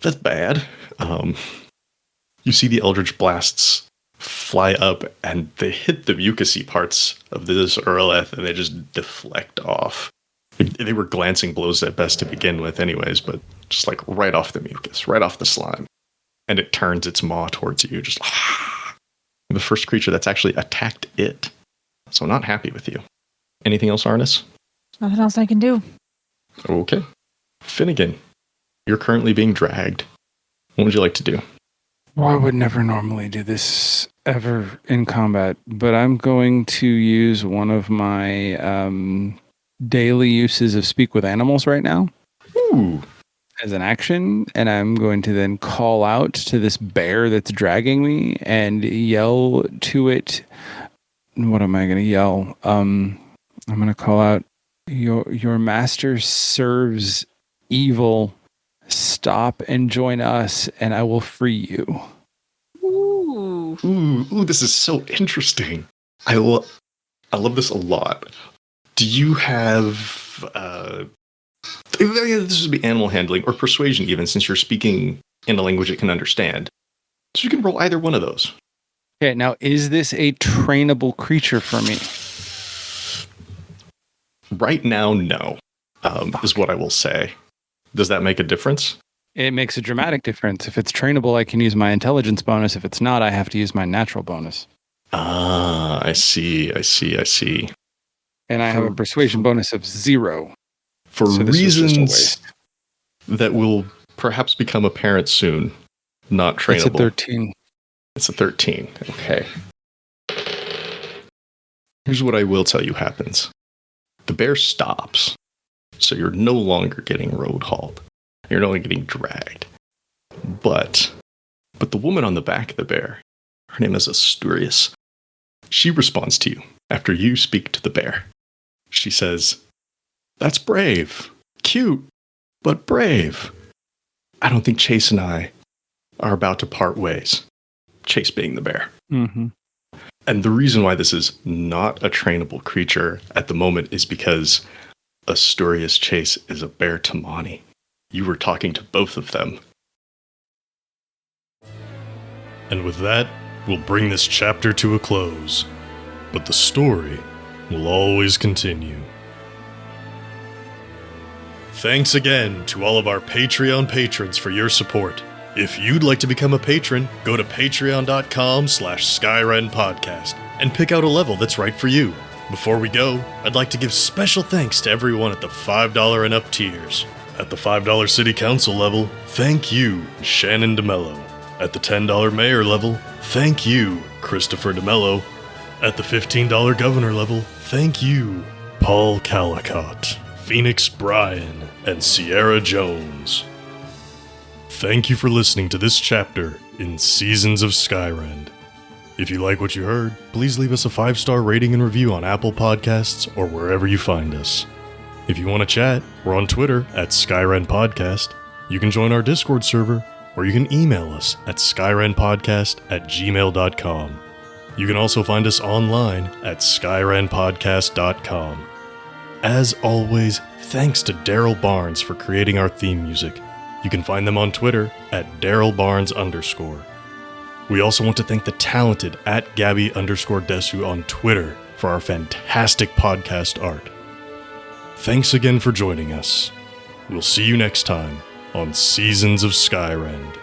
That's bad. You see the Eldritch Blasts fly up and they hit the mucousy parts of this Earleth and they just deflect off. They were glancing blows at best to begin with anyways, but just like right off the mucus, right off the slime. And it turns its maw towards you, just the first creature that's actually attacked it. So not happy with you. Anything else, Arnis? Nothing else I can do. Okay. Finnegan, you're currently being dragged. What would you like to do? Well, I would never normally do this ever in combat, but I'm going to use one of my daily uses of Speak with Animals right now. Ooh. As an action, and I'm going to then call out to this bear that's dragging me and yell to it. What am I going to yell? I'm going to call out, your master serves evil. Stop and join us, and I will free you. Ooh, this is so interesting. I love this a lot. Do you have this would be animal handling or persuasion even, since you're speaking in a language it can understand. So you can roll either one of those. Okay, now is this a trainable creature for me? Right now, no, is what I will say. Does that make a difference? It makes a dramatic difference. If it's trainable, I can use my intelligence bonus. If it's not, I have to use my natural bonus. Ah, I see. And I have a persuasion bonus of 0. For So this was just a reasons waste. that will perhaps become apparent soon, not trainable. It's a 13. It's a 13. Okay. Here's what I will tell you happens. The bear stops. So you're no longer getting road hauled. You're no longer getting dragged. But the woman on the back of the bear, her name is Asturias. She responds to you after you speak to the bear. She says, "That's brave. Cute, but brave. I don't think Chase and I are about to part ways." Chase being the bear. Mm-hmm. And the reason why this is not a trainable creature at the moment is because Asturias Chase is a bear Tamani. You were talking to both of them. And with that, we'll bring this chapter to a close. But the story will always continue. Thanks again to all of our Patreon patrons for your support. If you'd like to become a patron, go to patreon.com/Skyrend Podcast. and pick out a level that's right for you. Before we go, I'd like to give special thanks to everyone at the $5 and up tiers. At the $5 City Council level, thank you, Shannon DeMello. At the $10 Mayor level, thank you, Christopher DeMello. At the $15 Governor level, thank you, Paul Calicott, Phoenix Bryan, and Sierra Jones. Thank you for listening to this chapter in Seasons of Skyrend. If you like what you heard, please leave us a 5-star rating and review on Apple Podcasts or wherever you find us. If you want to chat, we're on Twitter at Skyrend Podcast. You can join our Discord server, or you can email us at skyrendpodcast@gmail.com. You can also find us online at skyrendpodcast.com. As always, thanks to Daryl Barnes for creating our theme music. You can find them on Twitter at DarylBarnes_. We also want to thank the talented at Gabby_Desu on Twitter for our fantastic podcast art. Thanks again for joining us. We'll see you next time on Seasons of Skyrend.